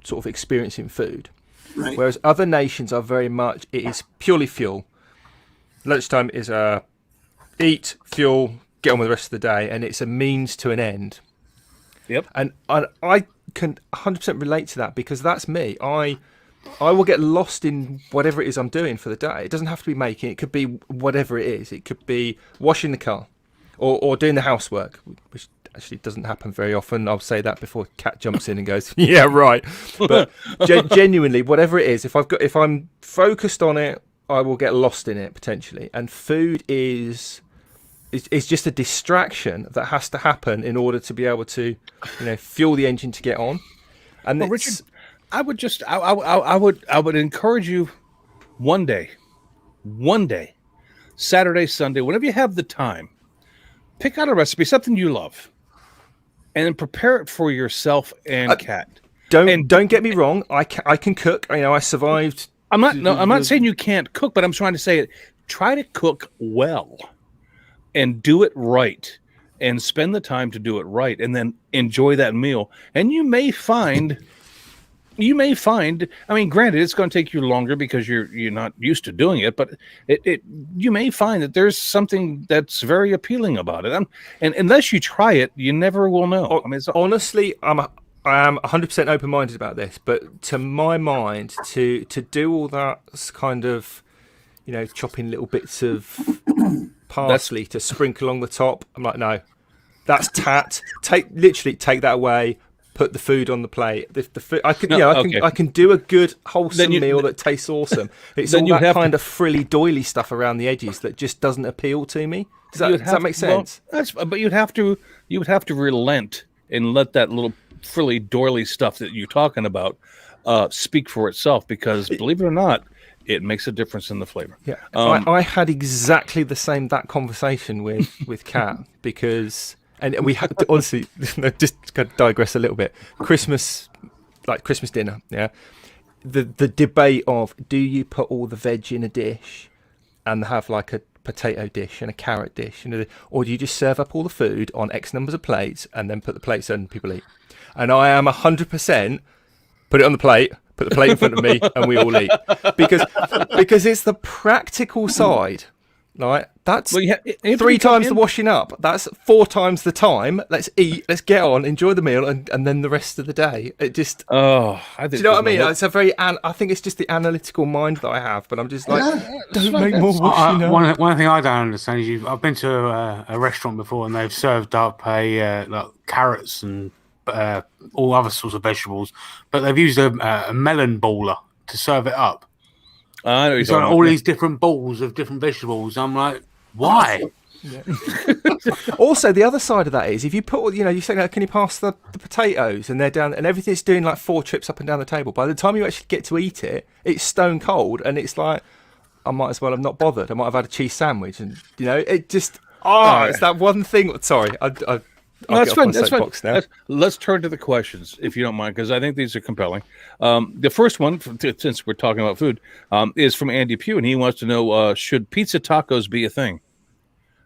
[SPEAKER 1] sort of experiencing food,
[SPEAKER 4] Right.
[SPEAKER 1] whereas other nations are very much, it is purely fuel. Lunchtime is eat, fuel, get on with the rest of the day, and it's a means to an end.
[SPEAKER 2] Yep.
[SPEAKER 1] And I can 100% relate to that, because that's me. I will get lost in whatever it is I'm doing for the day. It doesn't have to be making. It could be whatever it is. It could be washing the car or doing the housework, which actually doesn't happen very often. I'll say that before Kat jumps in and goes, yeah, right. But genuinely, whatever it is, if I'm focused on it, I will get lost in it potentially. And food is just a distraction that has to happen in order to be able to, fuel the engine to get on. And
[SPEAKER 2] well, Richard, I would encourage you one day, Saturday, Sunday, whenever you have the time, pick out a recipe, something you love, and then prepare it for yourself and Kat.
[SPEAKER 1] Don't get me wrong. I can cook. I survived.
[SPEAKER 2] I'm not saying you can't cook, but I'm trying to say it. Try to cook well, and do it right, and spend the time to do it right, and then enjoy that meal. And you may find. I mean, granted, it's going to take you longer because you're not used to doing it, but you may find that there's something that's very appealing about it. And unless you try it, you never will know. I mean,
[SPEAKER 1] honestly, I am 100% open-minded about this, but to my mind, to do all that kind of, chopping little bits of parsley to sprinkle along the top, I'm like, no. That's tat. Literally take that away. Put the food on the plate. If the food, I can, I can do a good wholesome meal that tastes awesome. It's all that kind of frilly doily stuff around the edges that just doesn't appeal to me. Does that make sense?
[SPEAKER 2] Well, but you'd have to relent and let that little frilly doily stuff that you're talking about speak for itself, because believe it or not, it makes a difference in the flavor.
[SPEAKER 1] Yeah, I had exactly that conversation with Kat because. And we had to, honestly, just to digress a little bit. Christmas dinner, yeah. The debate of, do you put all the veg in a dish and have like a potato dish and a carrot dish, or do you just serve up all the food on X numbers of plates and then put the plates on and people eat? And I am 100% put it on the plate, put the plate in front of me, and we all eat because it's the practical side. Right, that's 3 times the washing up. That's 4 times the time. Let's eat. Let's get on. Enjoy the meal, and then the rest of the day. It just.
[SPEAKER 2] Do
[SPEAKER 1] you know what I mean? It's a very. I think it's just the analytical mind that I have. But I'm just like, don't make more washing up.
[SPEAKER 3] One thing I don't understand is I've been to a restaurant before, and they've served up like carrots and all other sorts of vegetables, but they've used a melon baller to serve it up.
[SPEAKER 2] I know
[SPEAKER 3] it's like all these different balls of different vegetables. I'm like, why?
[SPEAKER 1] Yeah. Also, the other side of that is if you put, you say, can you pass the potatoes, and they're down, and everything's doing like 4 trips up and down the table. By the time you actually get to eat it, it's stone cold, and it's like, I might as well have not bothered. I might have had a cheese sandwich, and it just, it's that one thing. Sorry,
[SPEAKER 2] that's fine. That's fine. Let's turn to the questions, if you don't mind, because I think these are compelling. The first one, since we're talking about food, is from Andy Pugh, and he wants to know: should pizza tacos be a thing?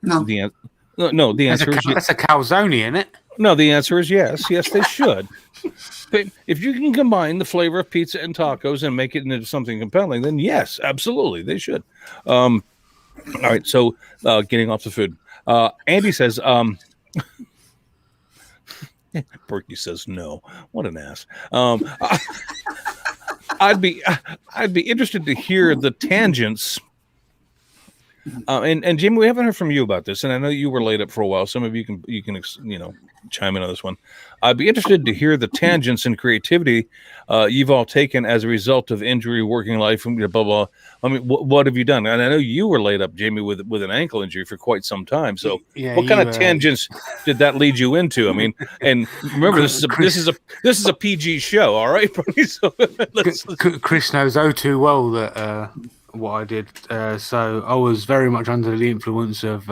[SPEAKER 4] No.
[SPEAKER 2] The answer is
[SPEAKER 3] that's a calzone, isn't it?
[SPEAKER 2] No, the answer is yes. Yes, they should. If you can combine the flavor of pizza and tacos and make it into something compelling, then yes, absolutely, they should. All right. So, getting off the food, Andy says. Birkey says no. What an ass. I'd be interested to hear the tangents. And Jim, we haven't heard from you about this, and I know you were laid up for a while. Some of you can chime in on this one. I'd be interested to hear the tangents and creativity you've all taken as a result of injury, working life, and blah blah. I mean, what have you done? And I know you were laid up, Jamie, with an ankle injury for quite some time. So, what kind of tangents did that lead you into? I mean, and remember, this is a PG show, all right? So
[SPEAKER 3] Chris knows too well that. What I did, so I was very much under the influence of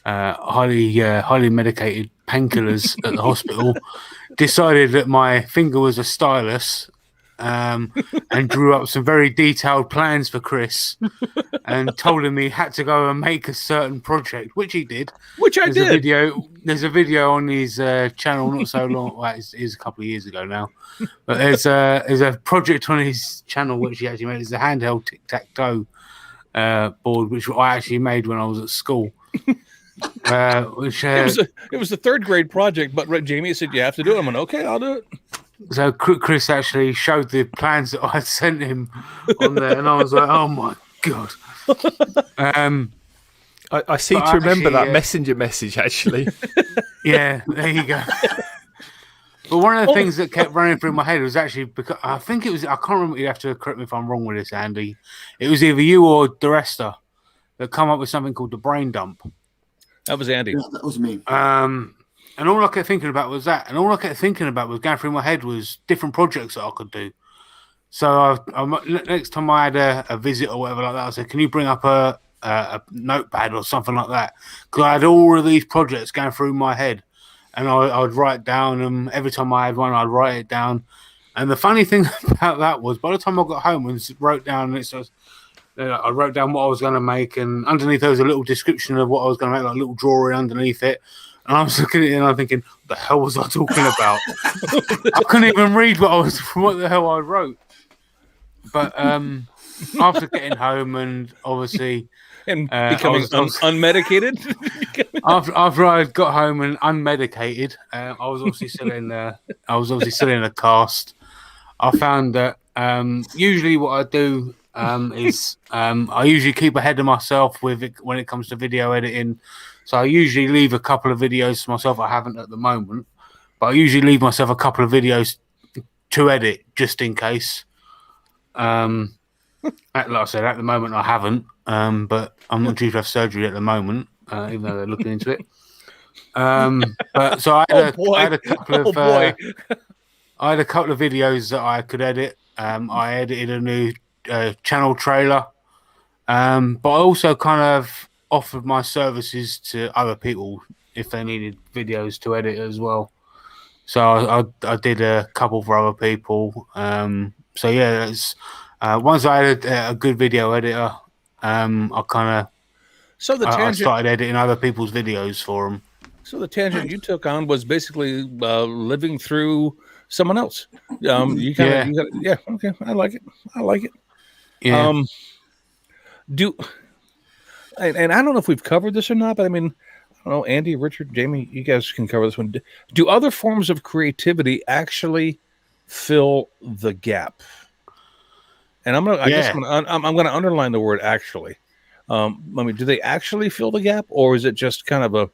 [SPEAKER 3] highly medicated painkillers at the hospital. Decided that my finger was a stylus, and drew up some very detailed plans for Chris, and told him he had to go and make a certain project, which he did.
[SPEAKER 2] Which I did.
[SPEAKER 3] There's a video on his channel, not so long. Well, it's a couple of years ago now. But there's a project on his channel which he actually made. It's a handheld tic-tac-toe board, which I actually made when I was at school.
[SPEAKER 2] It was a 3rd grade project, but Jamie said you have to do it. I went, okay, I'll do it.
[SPEAKER 3] So Chris actually showed the plans that I sent him on there, and I was like, oh my god.
[SPEAKER 1] I seem to remember that messenger message actually.
[SPEAKER 3] Yeah, there you go. But one of the things that kept running through my head was actually because I think it was, I can't remember, you have to correct me if I'm wrong with this, Andy. It was either you or DeResta that come up with something called the brain dump.
[SPEAKER 2] That was Andy.
[SPEAKER 4] Yeah, that was me.
[SPEAKER 3] And all I kept thinking about was that. And all I kept thinking about was going through my head was different projects that I could do. So next time I had a visit or whatever like that, I said, can you bring up a notepad or something like that? Because I had all of these projects going through my head. And I'd write down them. Every time I had one, I'd write it down. And the funny thing about that was, by the time I got home and wrote down, I wrote down what I was going to make, and underneath there was a little description of what I was going to make, like a little drawing underneath it. And I was looking at it and I'm thinking, what the hell was I talking about? I couldn't even read what the hell I wrote. But after getting home and obviously
[SPEAKER 2] and becoming unmedicated.
[SPEAKER 3] after I got home and unmedicated, I was obviously still in a cast. I found that usually what I do is I usually keep ahead of myself with it when it comes to video editing. So I usually leave a couple of videos to myself. I haven't at the moment, but I usually leave myself a couple of videos to edit just in case. Like I said, at the moment I haven't, but I'm not due to have surgery at the moment, even though they're looking into it. But so I had a couple of I had a couple of videos that I could edit. I edited a new channel trailer, but I also kind of offered my services to other people if they needed videos to edit as well. So I did a couple for other people. So yeah, it's, once I had a good video editor, I kind of I started editing other people's videos for them.
[SPEAKER 2] So the tangent you took on was basically living through someone else. You kind of, yeah. Okay, I like it.
[SPEAKER 3] Yeah.
[SPEAKER 2] And I don't know if we've covered this or not, but I mean, I don't know, Andy, Richard, Jamie, you guys can cover this one. Do other forms of creativity actually fill the gap? And I'm gonna underline the word actually. I mean, do they actually fill the gap, or is it just kind of a,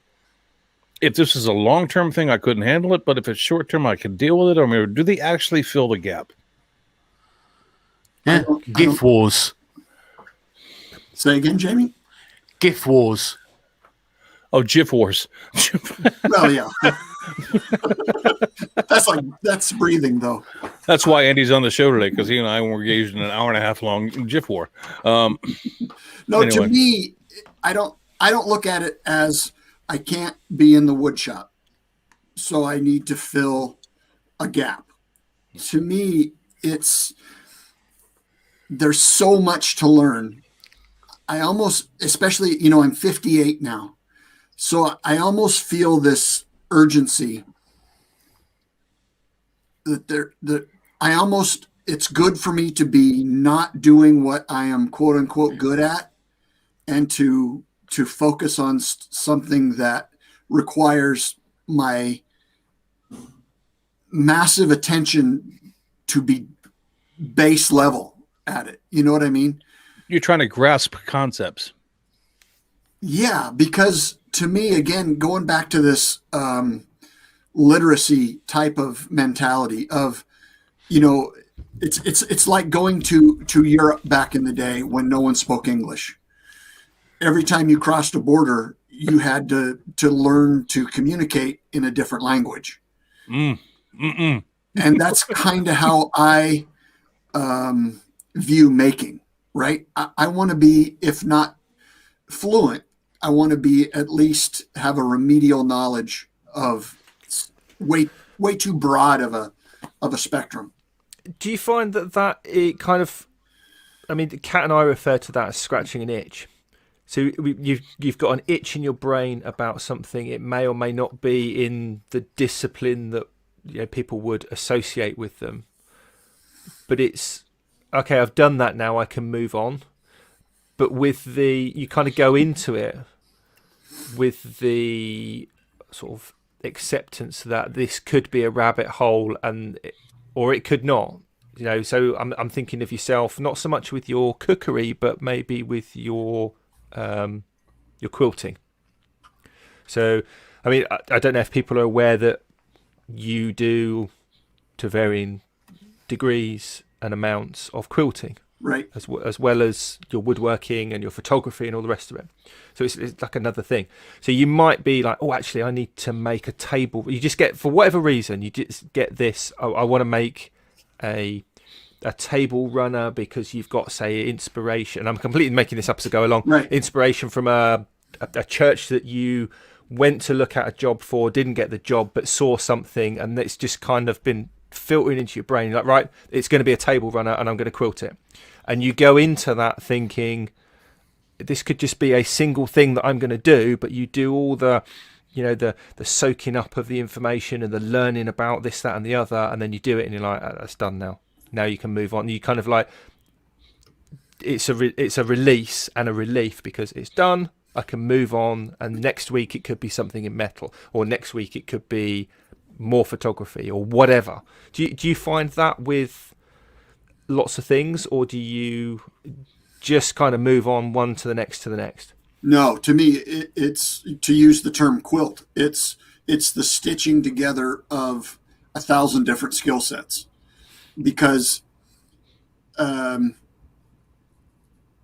[SPEAKER 2] if this is a long-term thing, I couldn't handle it, but if it's short-term, I can deal with it? Or maybe, do they actually fill the gap?
[SPEAKER 3] Yeah. GIF wars.
[SPEAKER 4] Say again, Jamie?
[SPEAKER 3] GIF wars.
[SPEAKER 2] Oh, GIF wars.
[SPEAKER 4] Well, yeah. That's breathing, though.
[SPEAKER 2] That's why Andy's on the show today, because he and I were engaged in an hour and a half long GIF war.
[SPEAKER 4] No,
[SPEAKER 2] anyway.
[SPEAKER 4] To me, I don't look at it as I can't be in the wood shop, so I need to fill a gap. To me, there's so much to learn. I almost, especially, I'm 58 now, so I almost feel this urgency that it's good for me to be not doing what I am quote unquote good at, and to focus on something that requires my massive attention to be base level at it. You know what I mean?
[SPEAKER 2] You're trying to grasp concepts.
[SPEAKER 4] Yeah, because to me, again, going back to this literacy type of mentality of, it's like going to Europe back in the day when no one spoke English. Every time you crossed a border, you had to learn to communicate in a different language. And that's kind of how I view making, right? I want to be, if not fluent, I want to be at least have a remedial knowledge of way too broad of a spectrum.
[SPEAKER 1] Do you find that it kind of, I mean, Kat and I refer to that as scratching an itch. So you've got an itch in your brain about something. It may or may not be in the discipline that people would associate with them. But it's, okay, I've done that now, I can move on. But you kind of go into it with the sort of acceptance that this could be a rabbit hole or it could not. So I'm thinking of yourself, not so much with your cookery, but maybe with your quilting. So, I mean, I don't know if people are aware that you do, to varying degrees and amounts, of quilting,
[SPEAKER 4] right?
[SPEAKER 1] As well as your woodworking and your photography and all the rest of it. So it's like another thing. So you might be like, oh, actually, I need to make a table. You just get, for whatever reason, you just get this. I want to make a table runner because you've got, say, inspiration. I'm completely making this up as I go along.
[SPEAKER 4] Right.
[SPEAKER 1] Inspiration from a church that you went to look at a job for, didn't get the job, but saw something, and it's just kind of been filtering into your brain. You're like, right, it's going to be a table runner, and I'm going to quilt it. And you go into that thinking, this could just be a single thing that I'm going to do, but you do all the soaking up of the information and the learning about this, that, and the other, and then you do it, and you're like, oh, that's done now. Now you can move on. You kind of like, it's a release and a relief because it's done. I can move on, and next week it could be something in metal, or next week it could be more photography or whatever. Do you find that with lots of things, or do you just kind of move on one to the next to the next?
[SPEAKER 4] No, to me, it's, to use the term quilt. It's the stitching together of 1,000 different skill sets, because um,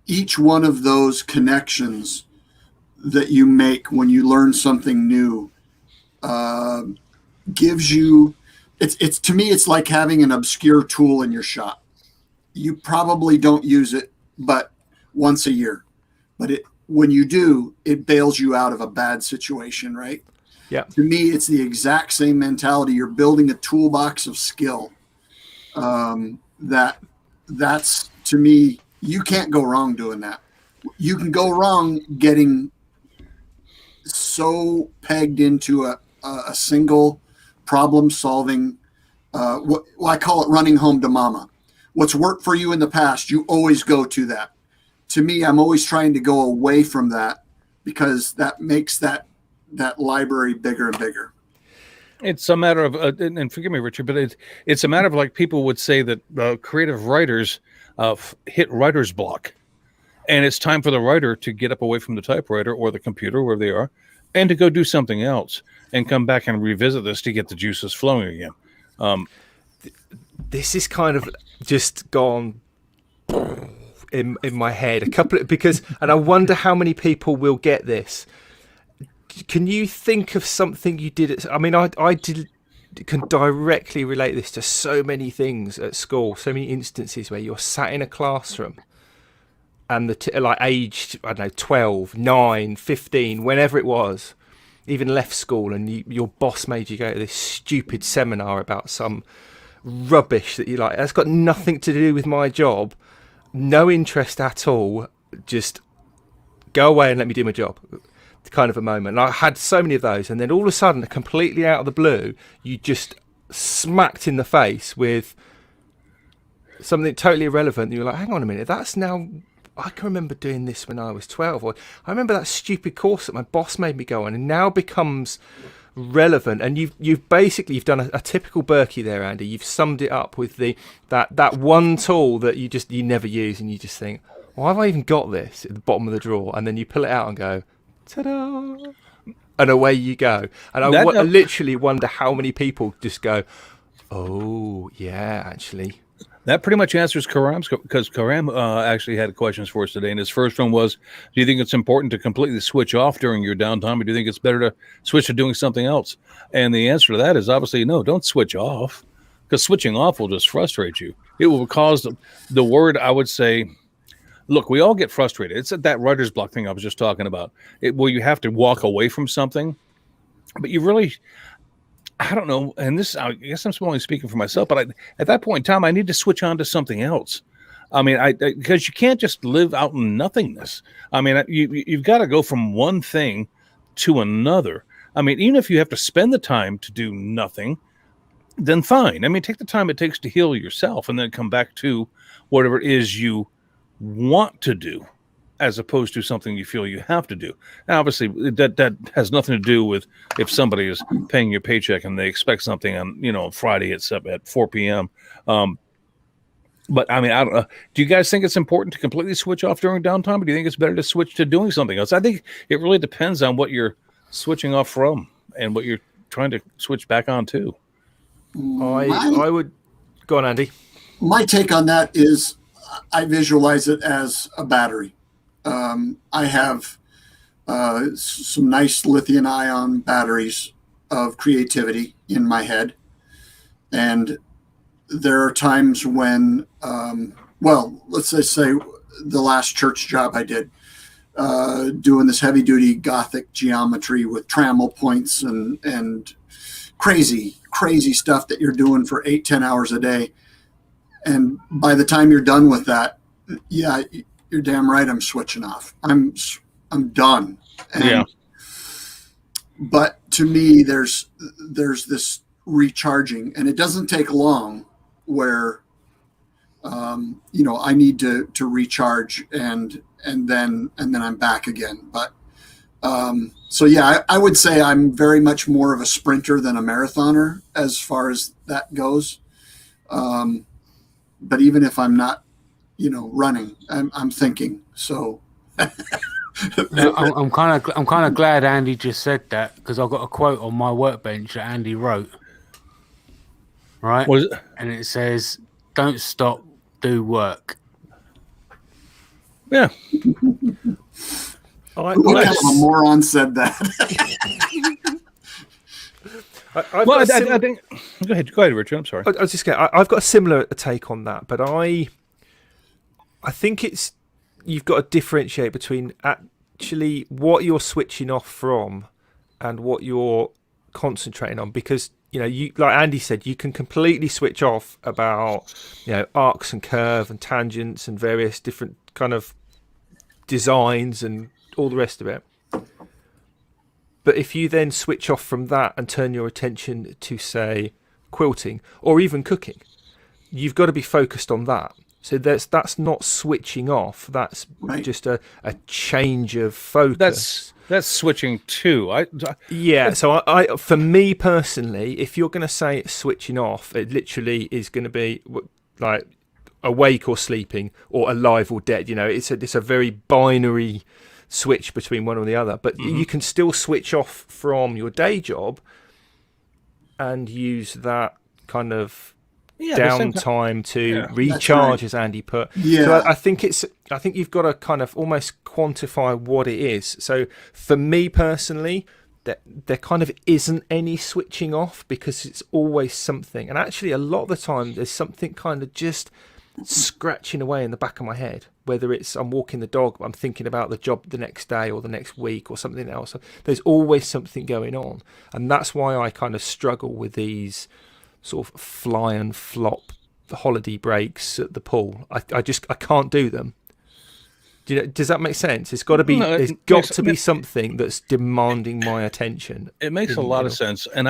[SPEAKER 4] each one of those connections that you make when you learn something new uh, gives you. It's to me, it's like having an obscure tool in your shop. You probably don't use it, but once a year. But when you do, it bails you out of a bad situation, right?
[SPEAKER 1] Yeah.
[SPEAKER 4] To me, it's the exact same mentality. You're building a toolbox of skill. That's to me, you can't go wrong doing that. You can go wrong getting so pegged into a single problem solving. Well, I call it running home to mama. What's worked for you in the past, you always go to that. To me, I'm always trying to go away from that, because that makes that library bigger and bigger.
[SPEAKER 2] It's a matter of, and forgive me, Richard, but it's a matter of, like, people would say that creative writers hit writer's block, and it's time for the writer to get up away from the typewriter or the computer, where they are, and to go do something else and come back and revisit this to get the juices flowing again.
[SPEAKER 1] This is kind of just gone in my head and I wonder how many people will get this. Can you think of something you did I can directly relate this to so many things at school, so many instances where you're sat in a classroom and like aged, I don't know, 12, 9, 15, whenever it was, even left school, and your boss made you go to this stupid seminar about some rubbish that you like. That's got nothing to do with my job, no interest at all, just go away and let me do my job kind of a moment. And I had so many of those, and then all of a sudden, completely out of the blue, you just smacked in the face with something totally irrelevant. And you're like, hang on a minute, that's now, I can remember doing this when I was 12, or I remember that stupid course that my boss made me go on, and now becomes relevant. And you've done a typical Birkey there, Andy. You've summed it up with that one tool that you never use, and you just think, why have I even got this at the bottom of the drawer? And then you pull it out and go, ta-da, and away you go. And I literally wonder how many people just go, oh yeah, actually.
[SPEAKER 2] That pretty much answers Karam's, because Karam actually had questions for us today. And his first one was, do you think it's important to completely switch off during your downtime, or do you think it's better to switch to doing something else? And the answer to that is obviously no, don't switch off, because switching off will just frustrate you. It will cause the word, I would say, look, we all get frustrated. It's that writer's block thing I was just talking about, where you have to walk away from something, but you really, I don't know, and this, I guess I'm only speaking for myself, but at that point in time, I need to switch on to something else. I mean, because you can't just live out in nothingness. I mean, you've got to go from one thing to another. I mean, even if you have to spend the time to do nothing, then fine. I mean, take the time it takes to heal yourself, and then come back to whatever it is you want to do, as opposed to something you feel you have to do. Now, obviously, that has nothing to do with if somebody is paying your paycheck and they expect something on Friday at 4 p.m. But I mean, I don't know. Do you guys think it's important to completely switch off during downtime, or do you think it's better to switch to doing something else? I think it really depends on what you're switching off from and what you're trying to switch back on to.
[SPEAKER 1] I would go on, Andy.
[SPEAKER 4] My take on that is, I visualize it as a battery. I have some nice lithium-ion batteries of creativity in my head, and there are times when, let's just say the last church job I did, doing this heavy-duty Gothic geometry with trammel points and crazy stuff that you're doing for 8-10 hours a day. And by the time you're done with that, yeah, you're damn right, I'm switching off. I'm done. And, but to me, there's this recharging, and it doesn't take long where, I need to recharge and then I'm back again. But, so yeah, I would say I'm very much more of a sprinter than a marathoner as far as that goes. But even if I'm not, running, I'm thinking. So
[SPEAKER 3] I'm kind of glad Andy just said that, because I've got a quote on my workbench that Andy wrote. Right,
[SPEAKER 2] What is it?
[SPEAKER 3] and it says, "Don't stop, do work."
[SPEAKER 2] Yeah.
[SPEAKER 4] What kind of a moron said that?
[SPEAKER 2] I think. Go ahead, Richard. I'm sorry.
[SPEAKER 1] I was just going. I've got a similar take on that, but I think it's you've got to differentiate between actually what you're switching off from and what you're concentrating on, because you, like Andy said, you can completely switch off about arcs and curve and tangents and various different kind of designs and all the rest of it. But if you then switch off from that and turn your attention to, say, quilting or even cooking, you've got to be focused on that. So that's not switching off. That's just a change of focus.
[SPEAKER 2] That's switching too.
[SPEAKER 1] So I for me personally, if you're going to say it's switching off, it literally is going to be like awake or sleeping or alive or dead. It's a very binary switch between one or the other. But you can still switch off from your day job and use that kind of downtime to recharge, as Andy put. So I think you've got to kind of almost quantify what it is. So for me personally, there kind of isn't any switching off, because it's always something. And actually a lot of the time there's something kind of just scratching away in the back of my head, whether it's I'm walking the dog but I'm thinking about the job the next day or the next week or something else. There's always something going on, and that's why I kind of struggle with these sort of fly and flop holiday breaks at the pool. I can't do them. Does that make sense? It's got to be. There's got to be something that's demanding my attention.
[SPEAKER 2] It makes a lot of sense, and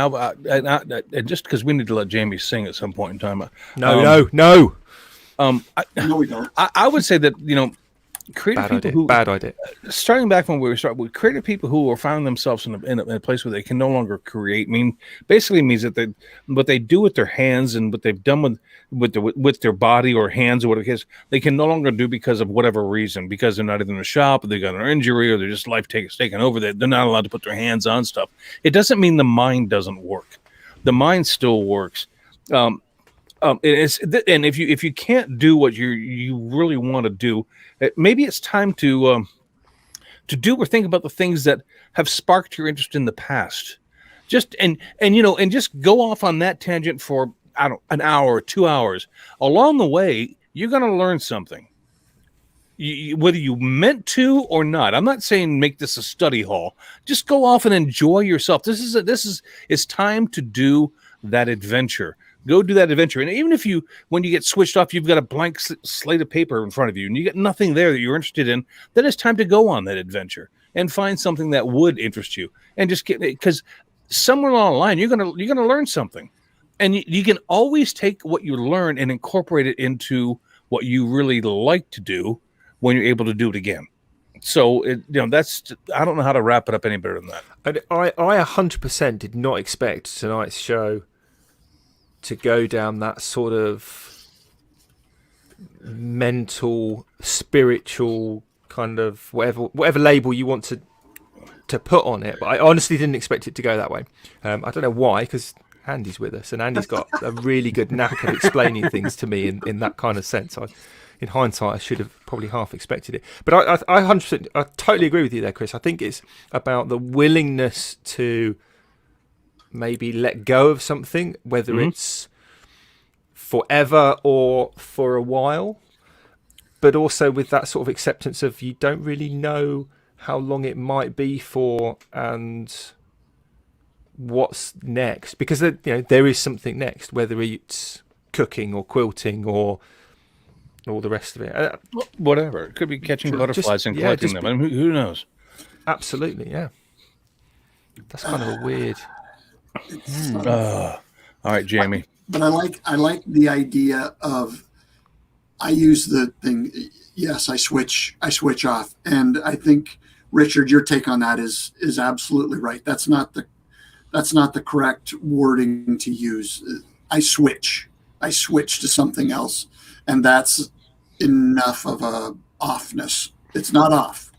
[SPEAKER 2] just because we need to let Jamie sing at some point in time.
[SPEAKER 1] No.
[SPEAKER 4] No, we don't.
[SPEAKER 2] I would say that
[SPEAKER 1] bad idea.
[SPEAKER 2] Starting back when we started, with creative people who are finding themselves in a place where they can no longer create. Basically means that what they do with their hands and what they've done with their body or hands or whatever it is, they can no longer do because of whatever reason, because they're not either in the shop, or they got an injury, or they're just life taken over. They're not allowed to put their hands on stuff. It doesn't mean the mind doesn't work. The mind still works. And if you can't do what you really want to do, maybe it's time to do or think about the things that have sparked your interest in the past. Just just go off on that tangent for an hour or 2 hours. Along the way, you're going to learn something. Whether you meant to or not. I'm not saying make this a study hall. Just go off and enjoy yourself. It's time to do that adventure. Go do that adventure. And even if when you get switched off, you've got a blank slate of paper in front of you and you get nothing there that you're interested in, then it's time to go on that adventure and find something that would interest you. And just because somewhere along the line, you're gonna learn something. And you can always take what you learn and incorporate it into what you really like to do when you're able to do it again. So I don't know how to wrap it up any better than that.
[SPEAKER 1] And I 100% did not expect tonight's show to go down that sort of mental, spiritual kind of whatever label you want to put on it. But I honestly didn't expect it to go that way. I don't know why, because Andy's with us, and Andy's got a really good knack of explaining things to me in that kind of sense. In hindsight, I should have probably half expected it. But I 100%, I totally agree with you there, Chris. I think it's about the willingness to maybe let go of something, whether it's forever or for a while, but also with that sort of acceptance of you don't really know how long it might be for and what's next, because there is something next, whether it's cooking or quilting or all the rest of it.
[SPEAKER 2] Whatever. It could be catching butterflies and collecting them. I mean, who knows?
[SPEAKER 1] Absolutely, yeah. That's kind of a weird.
[SPEAKER 2] All right, Jamie.
[SPEAKER 4] But I like the idea of, I use the thing. Yes, I switch off, and I think, Richard, your take on that is absolutely right. That's not the correct wording to use. I switch to something else, and that's enough of a offness. It's not off.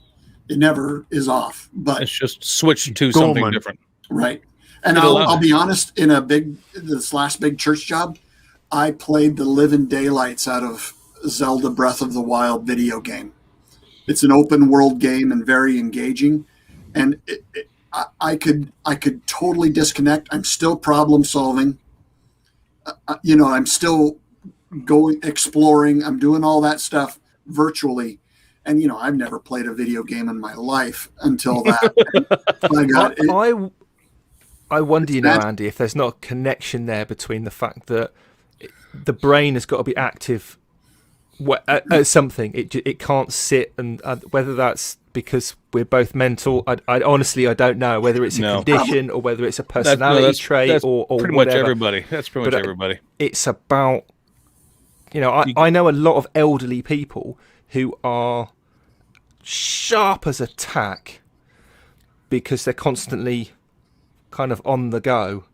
[SPEAKER 4] It never is off. But
[SPEAKER 2] It's just switched to something
[SPEAKER 3] Gorman.
[SPEAKER 2] different.
[SPEAKER 4] right. And
[SPEAKER 2] It'll allow
[SPEAKER 4] I'll
[SPEAKER 2] it.
[SPEAKER 4] be honest, this last big church job, I played the living daylights out of Zelda Breath of the Wild video game. It's an open world game and very engaging. And I could totally disconnect. I'm still problem solving. I'm still exploring. I'm doing all that stuff virtually. And, I've never played a video game in my life until that. My God,
[SPEAKER 1] I wonder,
[SPEAKER 4] bad.
[SPEAKER 1] Andy, if there's not a connection there between the fact that the brain has got to be active at something. It can't sit, and whether that's because we're both mental, I honestly I don't know whether it's a condition or whether it's a personality trait
[SPEAKER 2] that's
[SPEAKER 1] or
[SPEAKER 2] pretty
[SPEAKER 1] whatever.
[SPEAKER 2] much everybody. That's pretty much everybody.
[SPEAKER 1] It's about, I know a lot of elderly people who are sharp as a tack because they're constantly kind of on the go,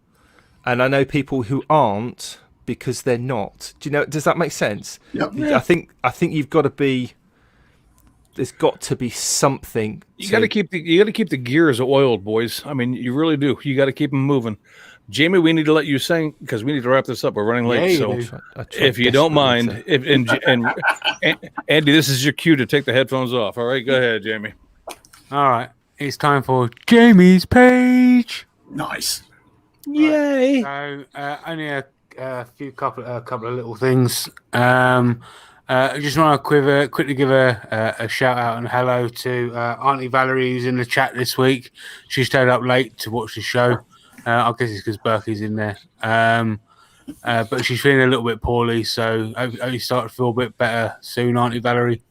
[SPEAKER 1] and I know people who aren't because they're not. Does that make sense?
[SPEAKER 4] Yep.
[SPEAKER 1] I think you've got to be. There's got to be something.
[SPEAKER 2] You got to keep the gears oiled, boys. I mean, you really do. You got to keep them moving. Jamie, we need to let you sing because we need to wrap this up. We're running late, so if you don't mind, and Andy, this is your cue to take the headphones off. All right, go ahead, Jamie.
[SPEAKER 3] All right, it's time for Jamie's page.
[SPEAKER 4] Nice.
[SPEAKER 2] Yay!
[SPEAKER 3] So only a couple of little things. I just want to quickly give a shout out and hello to Auntie Valerie, who's in the chat this week. She stayed up late to watch the show. I guess it's because Birkey's in there. But she's feeling a little bit poorly, so I hope you start to feel a bit better soon, Auntie Valerie.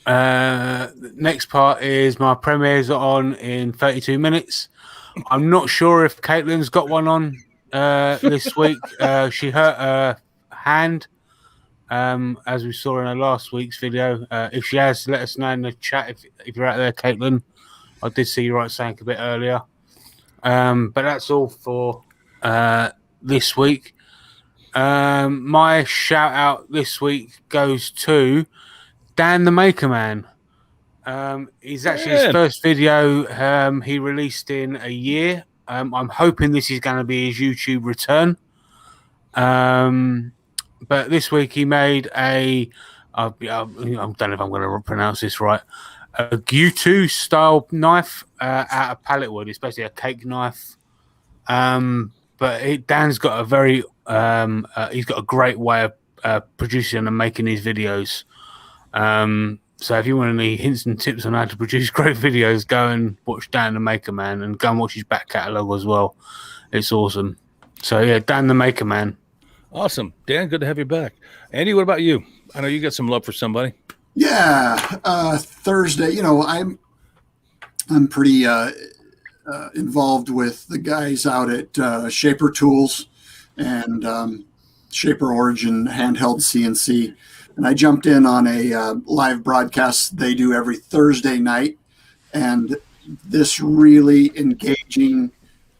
[SPEAKER 3] Next part is my premieres on in 32 minutes. I'm not sure if Caitlin's got one on this week. She hurt her hand, as we saw in her last week's video. If she has, let us know in the chat if you're out there, Caitlin. I did see you saying a bit earlier. But that's all for this week. My shout out this week goes to Dan the Maker Man. He's actually his first video he released in a year. I'm hoping this is going to be his YouTube return. But this week he made I don't know if I'm going to pronounce this right. A Gyutu style knife out of pallet wood. It's basically a cake knife. But Dan's got a very he's got a great way of producing and making these videos. So if you want any hints and tips on how to produce great videos, go and watch Dan the Maker Man and go and watch his back catalogue as well. It's awesome. So yeah, Dan the Maker Man.
[SPEAKER 2] Awesome. Dan, good to have you back. Andy, what about you? I know you got some love for somebody.
[SPEAKER 4] Yeah, Thursday. I'm pretty involved with the guys out at Shaper Tools and Shaper Origin handheld CNC, and I jumped in on a live broadcast they do every Thursday night, and this really engaging,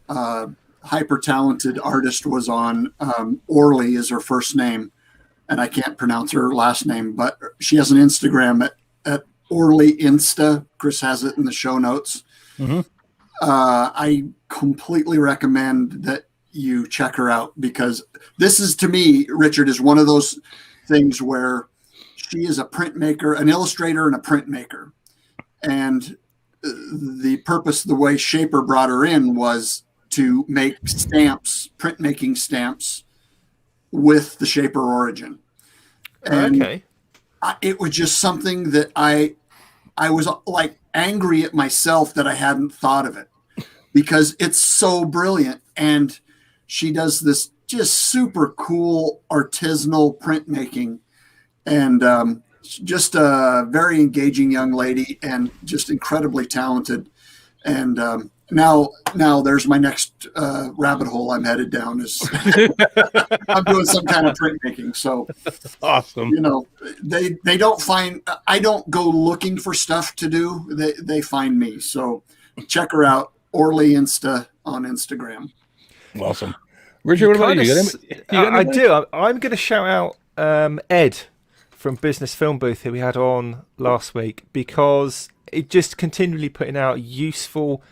[SPEAKER 4] hyper talented artist was on. Orly is her first name. And I can't pronounce her last name, but she has an Instagram at Orly Insta. Chris has it in the show notes. Mm-hmm. I completely recommend that you check her out because this is, to me, Richard, is one of those things where she is a printmaker, an illustrator and a printmaker. And the purpose, the way Shaper brought her in was to make stamps, printmaking stamps, with the Shaper Origin. And
[SPEAKER 1] okay.
[SPEAKER 4] It was just something that I was like angry at myself that I hadn't thought of it because it's so brilliant. And she does this just super cool artisanal printmaking and just a very engaging young lady and just incredibly talented. And now there's my next rabbit hole I'm headed down is I'm doing some kind of printmaking. So
[SPEAKER 2] awesome.
[SPEAKER 4] They don't find, I don't go looking for stuff to do. They find me. So check her out. Orly Insta on Instagram.
[SPEAKER 2] Awesome. Richard, what about you?
[SPEAKER 1] I do. I'm going to shout out Ed from Business Film Booth, who we had on last week, because it just continually putting out useful,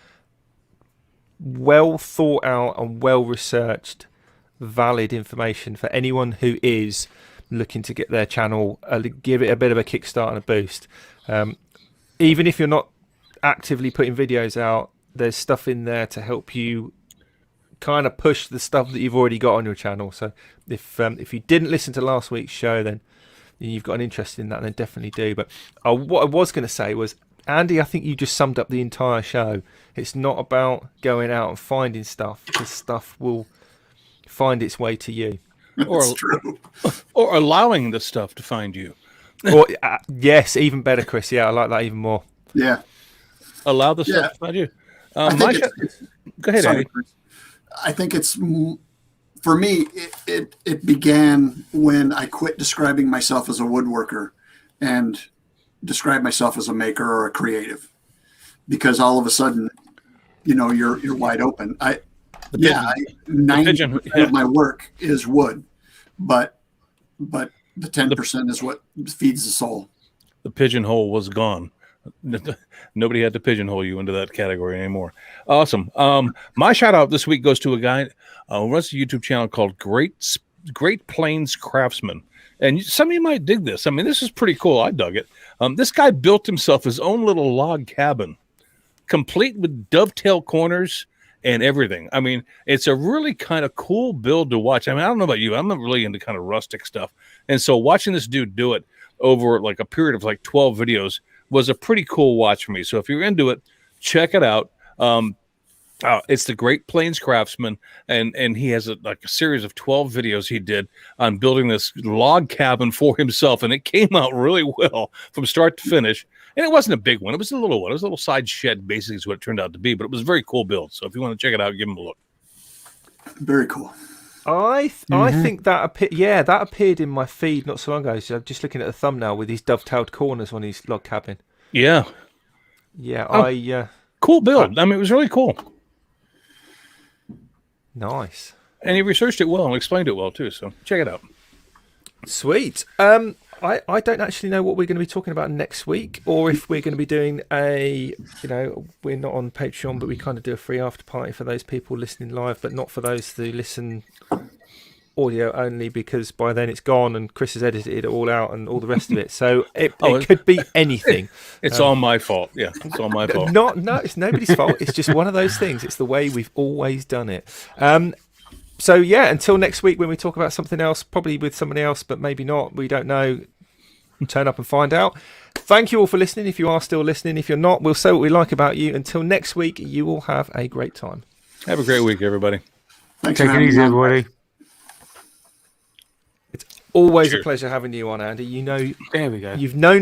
[SPEAKER 1] well thought out and well researched, valid information for anyone who is looking to get their channel, give it a bit of a kickstart and a boost. Even if you're not actively putting videos out, there's stuff in there to help you kind of push the stuff that you've already got on your channel. So if you didn't listen to last week's show, then you've got an interest in that, then definitely do. But what I was going to say was, Andy, I think you just summed up the entire show. It's not about going out and finding stuff, because stuff will find its way to you.
[SPEAKER 4] That's true.
[SPEAKER 2] Or allowing the stuff to find you.
[SPEAKER 1] Or yes, even better, Chris. Yeah, I like that even more.
[SPEAKER 4] Yeah.
[SPEAKER 2] Allow the stuff to find you.
[SPEAKER 4] I think
[SPEAKER 2] Go ahead,
[SPEAKER 4] sorry,
[SPEAKER 2] Andy.
[SPEAKER 4] Chris. I think it's, for me, it began when I quit describing myself as a woodworker and describe myself as a maker or a creative, because all of a sudden, you're wide open. 90% of my work is wood, but the 10% is what feeds the soul.
[SPEAKER 2] The pigeonhole was gone. Nobody had to pigeonhole you into that category anymore. Awesome. My shout out this week goes to a guy who runs a YouTube channel called Great Plains Craftsman. And some of you might dig this. I mean, this is pretty cool. I dug it. This guy built himself his own little log cabin, complete with dovetail corners and everything. I mean, it's a really kind of cool build to watch. I mean, I don't know about you. I'm not really into kind of rustic stuff. And so watching this dude do it over like a period of like 12 videos was a pretty cool watch for me. So if you're into it, check it out. It's the Great Plains Craftsman, and he has a series of 12 videos he did on building this log cabin for himself, and it came out really well from start to finish. And it wasn't a big one; it was a little one. It was a little side shed, basically, is what it turned out to be. But it was a very cool build. So if you want to check it out, give him a look.
[SPEAKER 4] Very cool.
[SPEAKER 1] I think that appeared in my feed not so long ago. So I'm just looking at the thumbnail with these dovetailed corners on his log cabin.
[SPEAKER 2] Yeah. Cool build. I mean, it was really cool.
[SPEAKER 1] Nice.
[SPEAKER 2] And he researched it well and explained it well too. So check it out.
[SPEAKER 1] Sweet. I don't actually know what we're going to be talking about next week, or if we're going to be doing we're not on Patreon, but we kind of do a free after party for those people listening live, but not for those who listen audio only, because by then it's gone and Chris has edited it all out and all the rest of it. So it could be anything.
[SPEAKER 2] It's all my fault. Yeah, it's all my fault.
[SPEAKER 1] No, it's nobody's fault. It's just one of those things. It's the way we've always done it. So yeah, until next week when we talk about something else, probably with somebody else, but maybe not. We don't know. Turn up and find out. Thank you all for listening. If you are still listening, if you're not, we'll say what we like about you. Until next week, you will have a great time.
[SPEAKER 2] Have a great week, everybody.
[SPEAKER 4] Thanks
[SPEAKER 3] Take
[SPEAKER 4] for
[SPEAKER 3] it
[SPEAKER 4] having
[SPEAKER 3] easy,
[SPEAKER 4] me on.
[SPEAKER 3] everybody.
[SPEAKER 1] It's always
[SPEAKER 2] Cheers.
[SPEAKER 1] a pleasure having you on, Andy.
[SPEAKER 3] There we go.
[SPEAKER 1] You've known